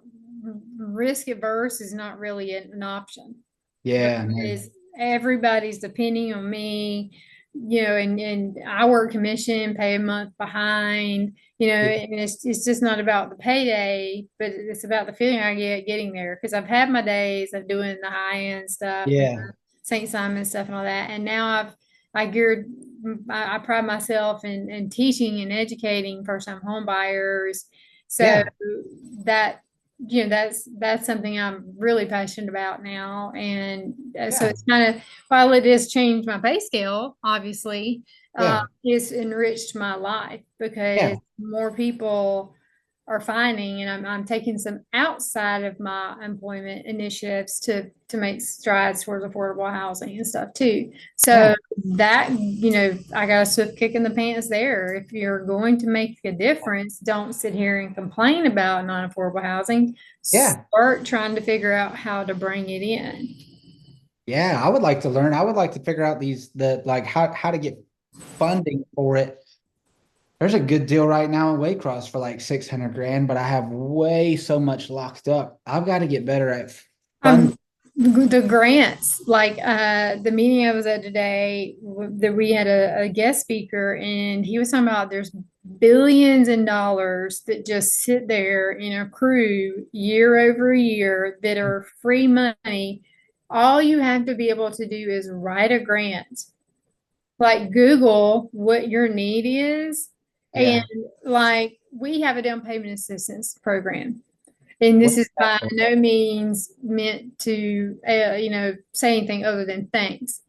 risk averse is not really an option. Yeah. Is everybody's depending on me, and I work commission, pay a month behind, and it's just not about the payday, but it's about the feeling I get getting there. Because I've had my days of doing the high end stuff, and Yeah. the St. Simon stuff and all that, and now I pride myself in teaching and educating first time home buyers. So Yeah. that that's something I'm really passionate about now. And so Yeah. it's kind of, while it has changed my pay scale, obviously, Yeah. it's enriched my life because Yeah. more people are finding, and I'm taking some outside of my employment initiatives to make strides towards affordable housing and stuff too. So Yeah. that, I got a swift kick in the pants there. If you're going to make a difference, don't sit here and complain about non-affordable housing. Yeah. Start trying to figure out how to bring it in. Yeah, I would like to learn. I would like to figure out how to get funding for it. There's a good deal right now in Waycross for like 600 grand, but I have way so much locked up. I've got to get better at funding. The grants, like the meeting I was at today, that we had a guest speaker, and he was talking about there's billions in dollars that just sit there and accrue year over year that are free money. All you have to be able to do is write a grant, like Google what your need is, Yeah. and like we have a down payment assistance program. And this What's is by that for? no means meant to, say anything other than thanks.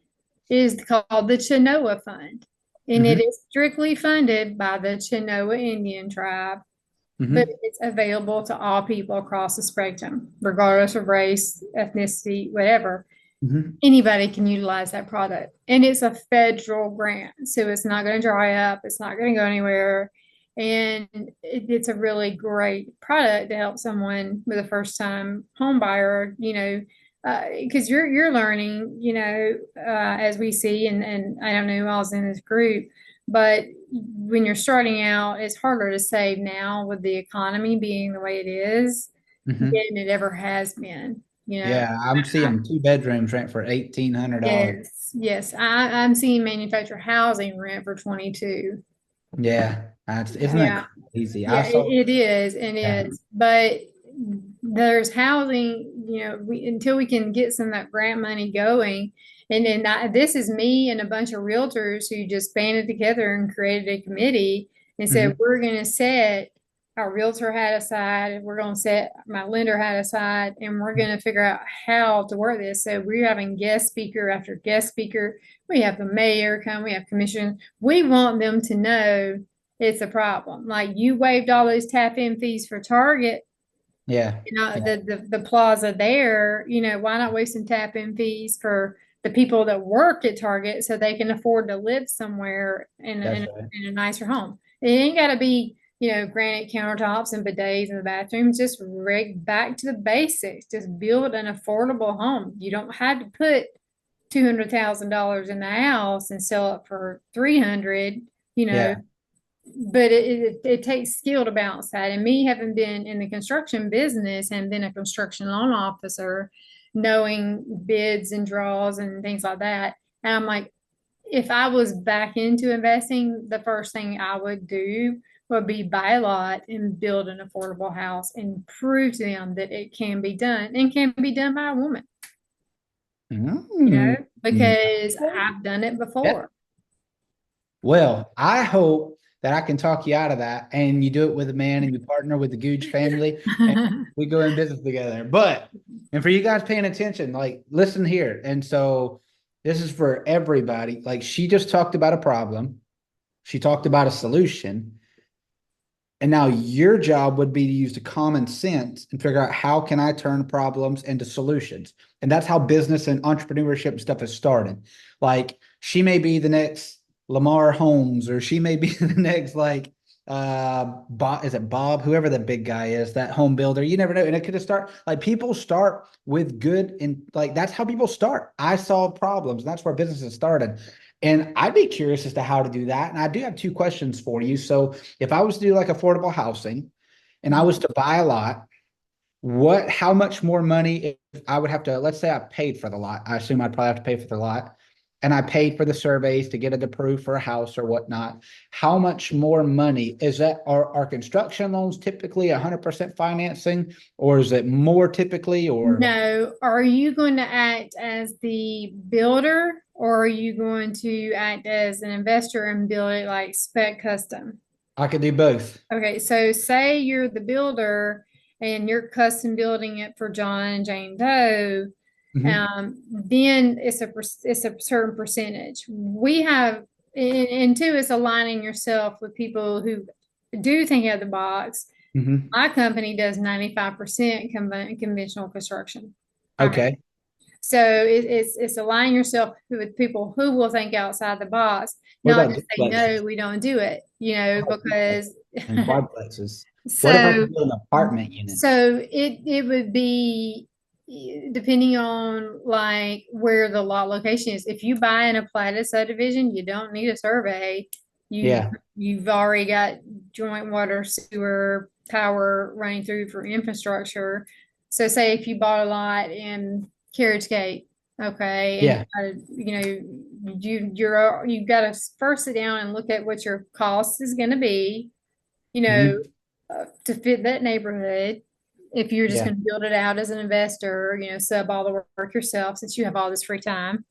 It is called the Chenoa Fund, and it is strictly funded by the Chenoa Indian tribe, but it's available to all people across the spectrum, regardless of race, ethnicity, whatever. Anybody can utilize that product, and it's a federal grant, so it's not going to dry up. It's not going to go anywhere. And it's a really great product to help someone with a first time home buyer, because you're learning, as we see, and I don't know who else in this group, but when you're starting out, it's harder to save now with the economy being the way it is than it ever has been. Yeah, I'm seeing 2 bedrooms rent for $1,800. Yes. I'm seeing manufactured housing rent for 22. Yeah, isn't that crazy? Yeah, it is, and Yeah. but there's housing, until we can get some of that grant money going. And then this is me and a bunch of realtors who just banded together and created a committee and said, we're going to set our realtor hat aside, we're going to set my lender hat aside, and we're going to figure out how to work this. So we're having guest speaker after guest speaker. We have the mayor come, we have commission. We want them to know it's a problem. Like you waived all those tap-in fees for Target, Yeah. the plaza there, why not waive some tap-in fees for the people that work at Target so they can afford to live somewhere That's right. in a nicer home. It ain't got to be, granite countertops and bidets in the bathrooms. Just back to the basics. Just build an affordable home. You don't have to put $200,000 in the house and sell it for 300, Yeah. but it takes skill to balance that. And me having been in the construction business and been a construction loan officer, knowing bids and draws and things like that, and I'm like, if I was back into investing, the first thing I would do would be buy a lot and build an affordable house and prove to them that it can be done and can be done by a woman, Mm. because I've done it Yeah. before. Well, I hope that I can talk you out of that and you do it with a man and you partner with the Gooch family and we go in business together. And for you guys paying attention, like, listen here. And so this is for everybody. Like, she just talked about a problem. She talked about a solution. And now your job would be to use the common sense and figure out how can I turn problems into solutions. And that's how business and entrepreneurship and stuff has started. Like, she may be the next Lamar Holmes, or she may be the next, like, Bob, is it Bob, whoever the big guy is, that home builder. You never know. And it could have start like, people start with good, and like, that's how people start. I solve problems, and that's where businesses started. And I'd be curious as to how to do that. And I do have two questions for you. So if I was to do like affordable housing and I was to buy a lot, how much more money if I would have to, let's say I paid for the lot. I assume I'd probably have to pay for the lot, and I paid for the surveys to get it approved for a house or whatnot. How much more money is that? Are construction loans typically 100% financing, or is it more typically, or? No, are you going to act as the builder, or are you going to act as an investor and build it like spec custom? I could do both. Okay, so say you're the builder and you're custom building it for John and Jane Doe, then it's a certain percentage. We have, and two, it's aligning yourself with people who do think out of the box. My company does 95% conventional construction. Okay. So it's aligning yourself with people who will think outside the box, What not about just say, no, we don't do it, because and quadplexes? What if I so could build an apartment unit? so it would be depending on like where the lot location is. If you buy in a platted subdivision, you don't need a survey. Yeah. You've already got joint water, sewer, power running through for infrastructure. So say if you bought a lot in Carriage Gate, okay, Yeah. and you've got to first sit down and look at what your cost is going to be, to fit that neighborhood. If you're just Yeah. going to build it out as an investor, sub all the work yourself since you have all this free time.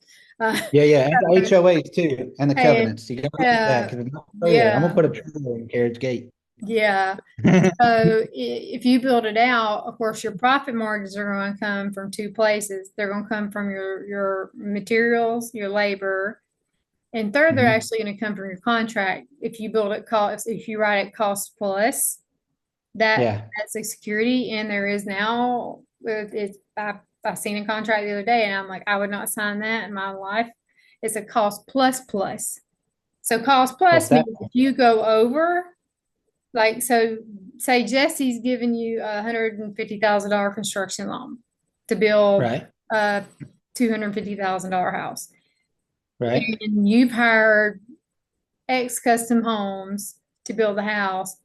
Yeah. And the HOAs too, and the And covenants. You gotta look at that, because it's not fair. I'm gonna yeah, put a trailer in Carriage Gate. yeah. So if you build it out, of course, your profit margins are going to come from two places. They're going to come from your materials, your labor, and third, they're actually going to come from your contract. If you build it if you write it cost plus, Yeah. that's a security. And there is now, I seen a contract the other day and I'm like, I would not sign that in my life. It's a cost plus plus. So cost What's plus that? means if you go over, like, so say Jesse's giving you $150,000 construction loan to build Right. a $250,000 house. Right. And you've hired X custom homes to build the house.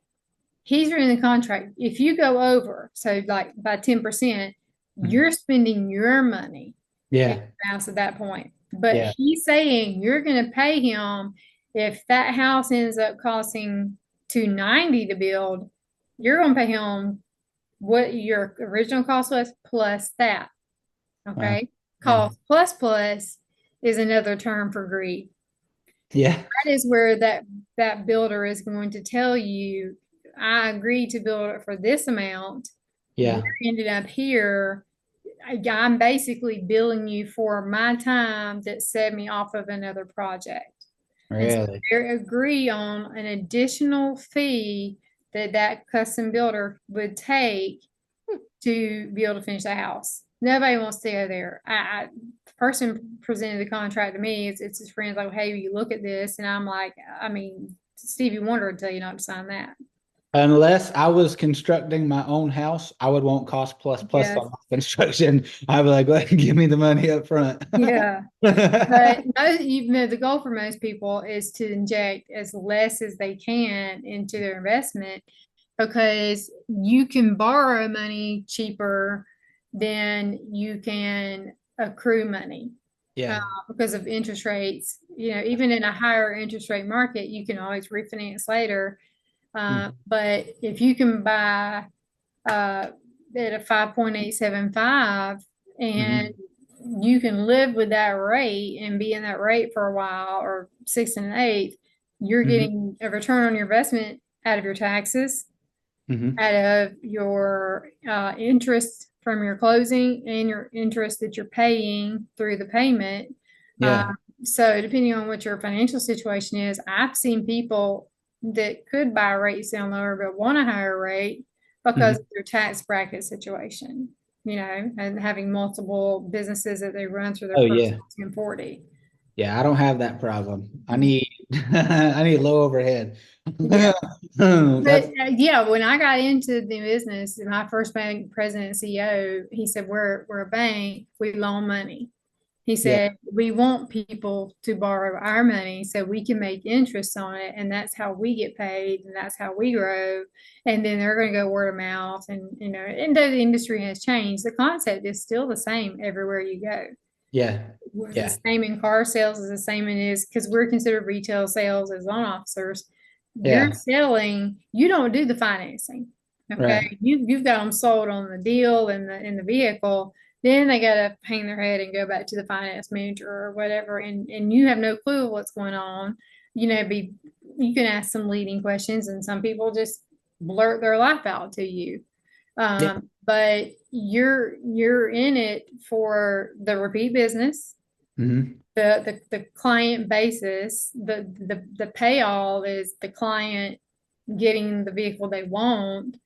He's reading the contract. If you go over, so like by 10%, you're spending your money in Yeah. the house at that point. But Yeah. he's saying you're going to pay him if that house ends up costing $290 to build. You're going to pay him what your original cost was plus that. Okay. Cost plus is another term for greed. Yeah. That is where that builder is going to tell you, I agreed to build it for this amount. Yeah. We ended up here. I'm basically billing you for my time that set me off of another project. And so Really? they agree on an additional fee that that custom builder would take to be able to finish the house. Nobody wants to go there. The person presented the contract to me. It's his friends like, hey, you look at this, and I'm like, I mean, Stevie Wonder would tell you not to sign that. Unless I was constructing my own house, I would want cost plus Yes, on construction. I'd be like, give me the money up front. yeah. But you know, the goal for most people is to inject as less as they can into their investment because you can borrow money cheaper than you can accrue money uh, Yeah. because of interest rates. You know, even in a higher interest rate market, you can always refinance later. Mhm. But if you can buy at a 5.875 and Mhm. you can live with that rate and be in that rate for a while or 6 1/8, you're Mhm. getting a return on your investment out of your taxes, Mhm. out of your interest from your closing and your interest that you're paying through the payment. Uh, Yeah. so depending on what your financial situation is, I've seen people that could buy rates down lower but want a higher rate because Mhm. of their tax bracket situation, you know, and having multiple businesses that they run through their Oh yeah. personal 1040. Yeah, I don't have that problem. I need I need low overhead. Yeah. But That's yeah, when I got into the business, my first bank president and CEO, he said, we're a bank, we loan money. He yeah. said, we want people to borrow our money so we can make interest on it. And that's how we get paid and that's how we grow. And then they're going to go word of mouth. And, you know, and though the industry has changed, the concept is still the same everywhere you go. Yeah. Was the Yeah. same in car sales as the same it is because we're considered retail sales as loan officers. You're Yeah. selling, you don't do the financing. Okay. Right. You've got them sold on the deal and the vehicle. Then they gotta hang their head and go back to the finance manager or whatever, and you have no clue what's going on. You know, you can ask some leading questions, and some people just blurt their life out to you. Yeah. But you're in it for the repeat business, Mhm. the client basis, the payoff is the client getting the vehicle they want.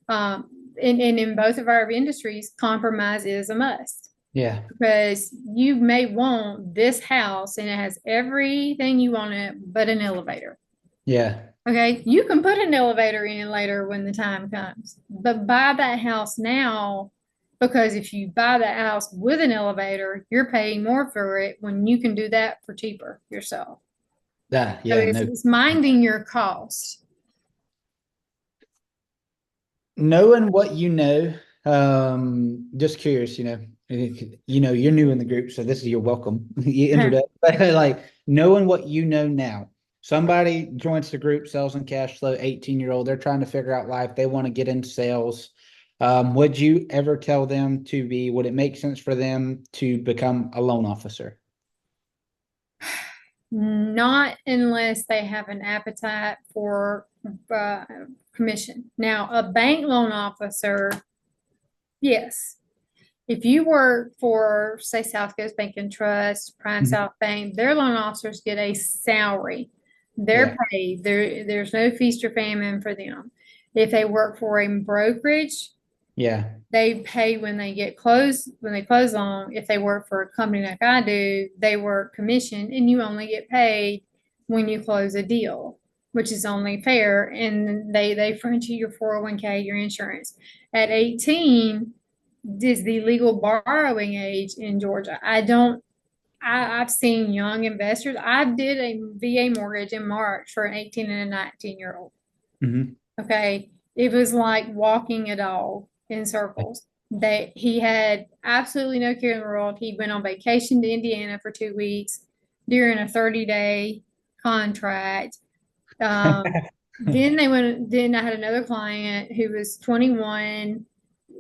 Um, and in both of our industries, compromise is a must Yeah. because you may want this house and it has everything you want it but an elevator. Yeah. Okay, you can put an elevator in later when the time comes, but buy that house now because if you buy that house with an elevator, you're paying more for it when you can do that for cheaper yourself. Yeah. So Yeah. No. it's minding your cost. Knowing what you know, just curious, you're new in the group, so this is your welcome you introduction. Like knowing what you know now. Somebody joins the group, sales and cash flow, 18-year-old, they're trying to figure out life, they want to get into sales. Would you ever tell them would it make sense for them to become a loan officer? Not unless they have an appetite for uh, commission. Now, a bank loan officer, yes. If you work for, say, South Coast Bank and Trust, Prime Mhm. South Bank, their loan officers get a salary. Yeah. They're paid. There's no feast or famine for them. If they work for a brokerage, Yeah. they pay when they close on. If they work for a company like I do, they work commission and you only get paid when you close a deal, which is only fair. And they front you your 401k, your insurance. At 18 is the legal borrowing age in Georgia. I've seen young investors. I did a VA mortgage in March for an 18 and a 19-year-old. Mhm. Okay. It was like walking a dog in circles. He had absolutely no care in the world. He went on vacation to Indiana for 2 weeks during a 30-day contract. Um, then I had another client who was 21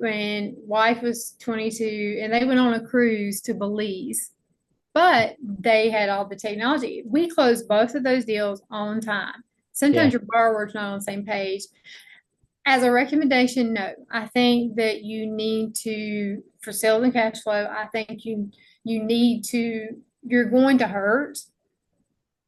when wife was 22 and they went on a cruise to Belize, but they had all the technology. We closed both of those deals on time. Yeah. Sometimes your borrower's not on the same page. As a recommendation, no. I think that you need to, for sales and cash flow, I think you need to, you're going to hurt.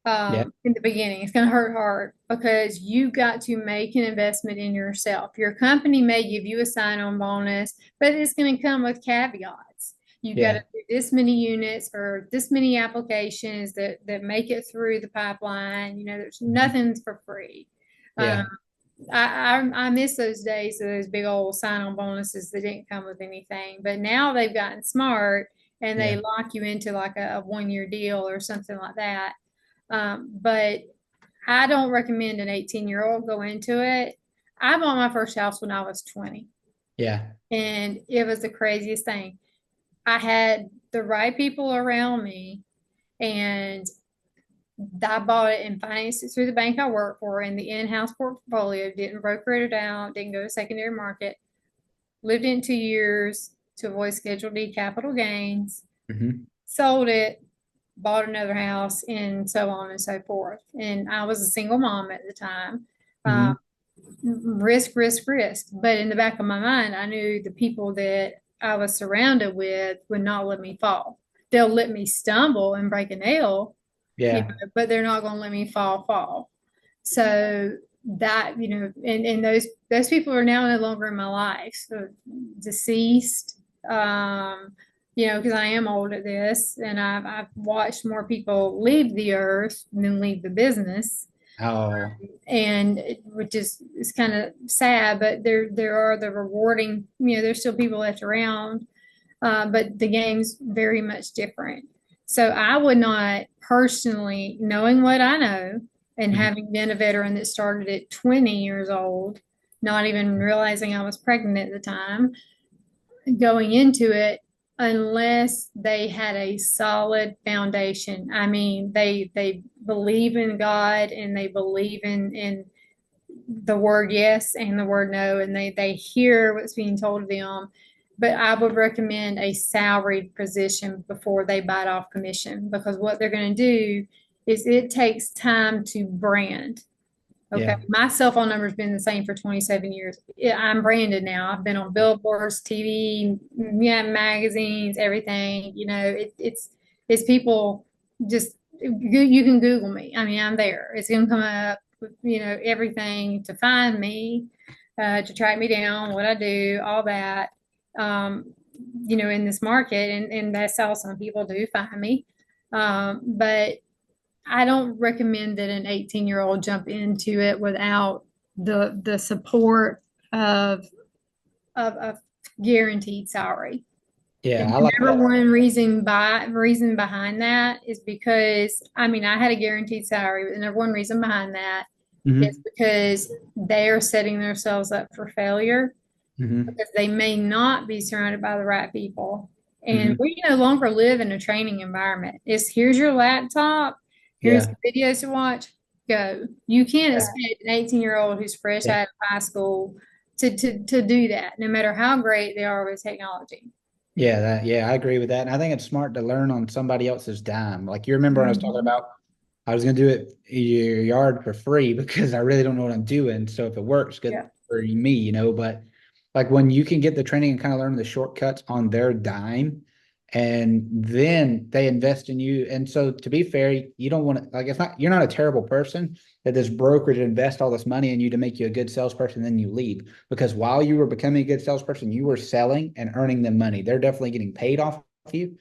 Yeah. In the beginning. It's going to hurt hard because you got to make an investment in yourself. Your company may give you a sign-on bonus, but it's going to come with caveats. You got to Yeah. do this many units or this many applications that make it through the pipeline. You know, there's nothing's for free. Um, Yeah. I miss those days of those big old sign-on bonuses that didn't come with anything. But now they've gotten smart and they Yeah. lock you into like a 1 year deal or something like that. But I don't recommend an 18-year-old go into it. I bought my first house when I was 20, Yeah. and it was the craziest thing. I had the right people around me, and I bought it and financed it through the bank I work for in the in-house portfolio, didn't broker it out, didn't go to secondary market, lived in 2 years to avoid Schedule D capital gains, Hmm. sold it, bought another house, and so on and so forth. And I was a single mom at the time. Hmm. Um, risk, risk, risk. But in the back of my mind, I knew the people that I was surrounded with would not let me fall. They'll let me stumble and break a nail, Yeah. but they're not going to let me fall. So that, and those people are now no longer in my life. So deceased, because I am old at this, and I've watched more people leave the earth than leave the business, Oh, and which is kind of sad. But there are the rewarding. There's still people left around, but the game's very much different. So I would not personally, knowing what I know and mhm. having been a veteran that started at 20 years old, not even realizing I was pregnant at the time, going into it, unless they had a solid foundation. I mean, they believe in God and they believe in the word yes and the word no, and they hear what's being told to them. But I would recommend a salaried position before they bite off commission, because what they're going to do is it takes time to brand. Okay. Yeah. My cell phone number has been the same for 27 years. I'm branded now. I've been on billboards, TV, yeah, magazines, everything. It's people just, you can Google me. I mean, I'm there. It's going to come up with, everything to find me, to track me down, what I do, all that, um, in this market. And that's how some people do find me. But I don't recommend that an 18-year-old jump into it without the support of a guaranteed salary. Yeah. And I the like number that. one reason behind that is because, I mean, I had a guaranteed salary, but the number one reason behind that is Hmm. because they are setting themselves up for failure, Hmm. because they may not be surrounded by the right people. And Hmm. we no longer live in a training environment. It's here's your laptop, here's Yeah. the videos to watch, go. You can't Yeah. expect an 18-year-old who's fresh Yeah. out of high school to do that, no matter how great they are with technology. Yeah, I agree with that. And I think it's smart to learn on somebody else's dime. Like you remember when I was talking Mhm. about I was gonna do it in your yard for free because I really don't know what I'm doing. So if it works, good Yeah. for me, but like when you can get the training and kind of learn the shortcuts on their dime and then they invest in you. And so to be fair, you don't want to like you're not a terrible person that this brokerage invest all this money in you to make you a good salesperson, then you leave. Because while you were becoming a good salesperson, you were selling and earning them money. They're definitely getting paid off you.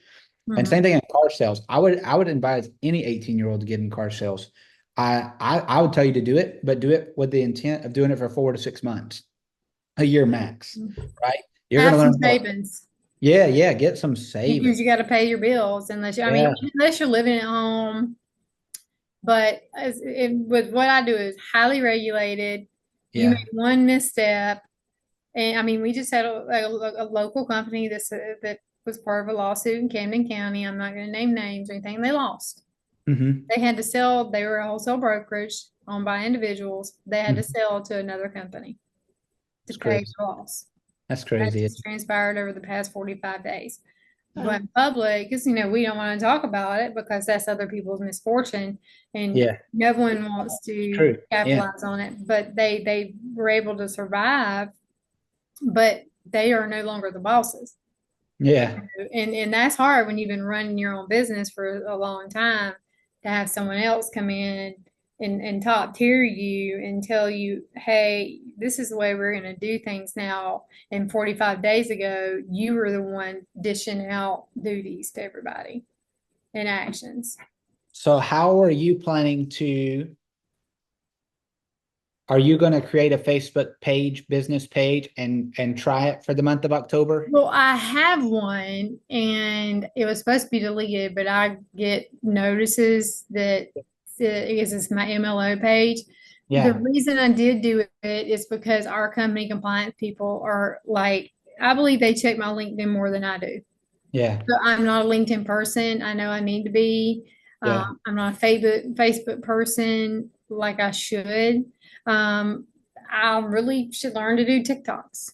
And Mhm. same thing in car sales. I would advise any 18-year-old to get in car sales. I would tell you to do it, but do it with the intent of doing it for 4 to 6 months, a year max, right? You're gonna Have some learn savings, yeah, yeah, get some because savings. you got to pay your bills, I mean, Yeah, unless you're living at home. But with what I do is highly regulated. You yeah. make one misstep, and I mean, we just had a local company that was part of a lawsuit in Camden County. I'm not going to name names or anything. They lost. Hmm. They had to sell. They were a wholesale brokerage owned by individuals. They had to sell to another company to It's pay crazy. the loss. That's That crazy. just transpired over the past 45 days. Went public because we don't want to talk about it because that's other people's misfortune, and Yeah, no one wants it's to true. Yeah, capitalize on it. But they were able to survive, but they are no longer the bosses. yeah, And that's hard when you've been running your own business for a long time. to have someone else come in and top tier you and tell you, hey, this is the way we're going to do things now. And 45 days ago, you were the one dishing out duties to everybody and actions. So how are you planning to, are you going to create a Facebook page, business page, and try it for the month of October? Well, I have one and it was supposed to be deleted, but I get notices that I guess it's my MLO page. The Yeah, reason I did do it is because our company compliance people are like, I believe they check my LinkedIn more than I do. yeah, So I'm not a LinkedIn person. I know I need to be. yeah, I'm not a Facebook person like I should. Um, I really should learn to do TikToks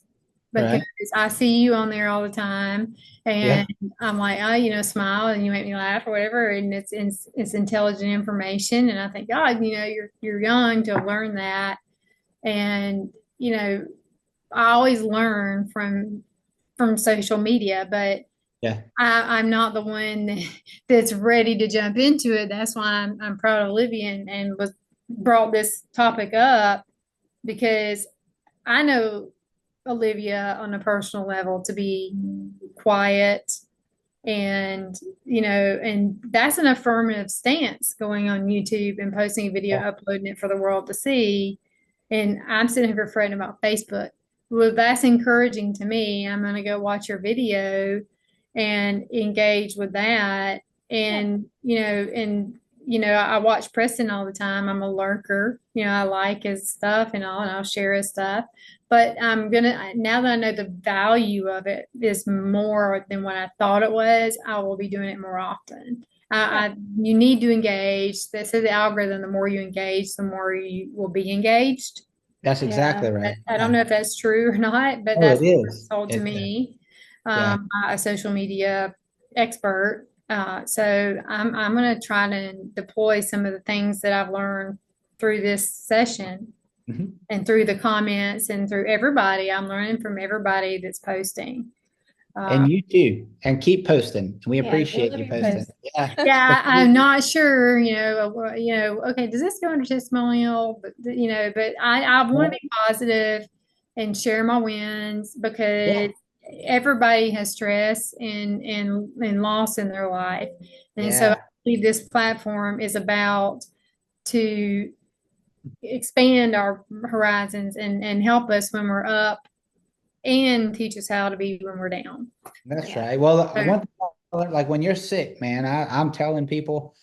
because right. I see you on there all the time, Yeah, and I'm like, oh, smile and you make me laugh or whatever, and it's intelligent information, and I think, God, you're young to learn that, and I always learn from social media, but yeah, I'm not the one that's ready to jump into it. That's why I'm proud of Olivia and was brought this topic up because I know Olivia on a personal level to be quiet and and that's an affirmative stance going on YouTube and posting a video, yeah. uploading it for the world to see. And I'm sitting here fretting about Facebook. Well, that's encouraging to me. I'm going to go watch your video and engage with that. And, I watch Preston all the time. I'm a lurker. I like his stuff and I'll share his stuff. But now that I know the value of it is more than what I thought it was, I will be doing it more often. You need to engage. They say the algorithm, the more you engage, the more you will be engaged. That's exactly right. I don't know if that's true or not, but Oh, that's it what was is. told to me Yeah. by a social media expert. So I'm going to try to deploy some of the things that I've learned through this session Mhm. and through the comments and through everybody. I'm learning from everybody that's posting. And you too. And keep posting. We Yeah, appreciate you keep posting. posting. Yeah. Yeah, I'm not sure, okay, does this go under testimonial? But I want to be positive and share my wins Yeah. because everybody has stress and loss in their life. And so I Yeah. believe this platform is about to expand our horizons and help us when we're up and teach us how to be when we're down. That's Yeah. right. Well, I So, want, like when you're sick, man, I'm telling people,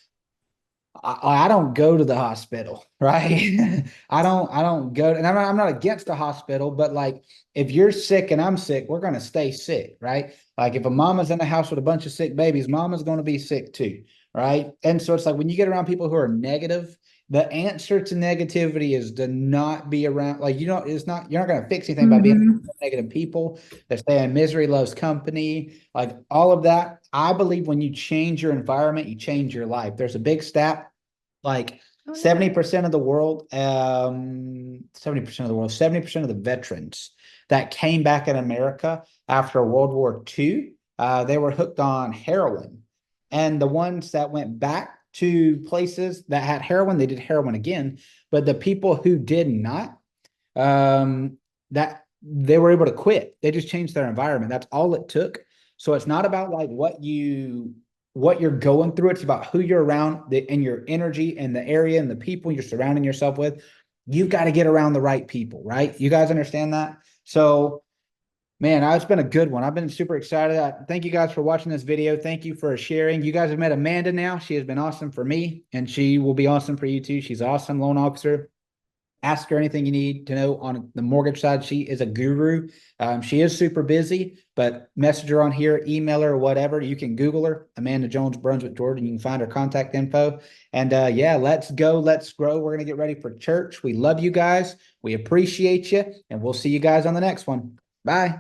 I don't go to the hospital, right? I don't go, and I'm not against the hospital, but like if you're sick and I'm sick, we're gonna stay sick, right? Like if a mama's in the house with a bunch of sick babies, mama's gonna be sick too, right? And so it's like when you get around people who are negative, the answer to negativity is to not be around, like you're not gonna fix anything by being mhm. negative people. They're saying misery loves company, like all of that. I believe when you change your environment, you change your life. There's a big stat, like Oh, no. 70% of the world, 70% of the world, 70% of the veterans that came back in America after World War II, they were hooked on heroin. And the ones that went back to places that had heroin, they did heroin again. But the people who did not, that they were able to quit. They just changed their environment. That's all it took. So it's not about like what you're going through. It's about who you're around and your energy and the area and the people you're surrounding yourself with. You've got to get around the right people, right? You guys understand that? So, man, it's been a good one. I've been super excited. Thank you guys for watching this video. Thank you for sharing. You guys have met Amanda now. She has been awesome for me, and she will be awesome for you too. She's an awesome loan officer. Ask her anything you need to know on the mortgage side. She is a guru. She is super busy, but message her on here, email her, or whatever. You can Google her, Amanda Jones, Brunswick, Georgia. You can find her contact info. And yeah, let's go. Let's grow. We're going to get ready for church. We love you guys. We appreciate you. And we'll see you guys on the next one. Bye.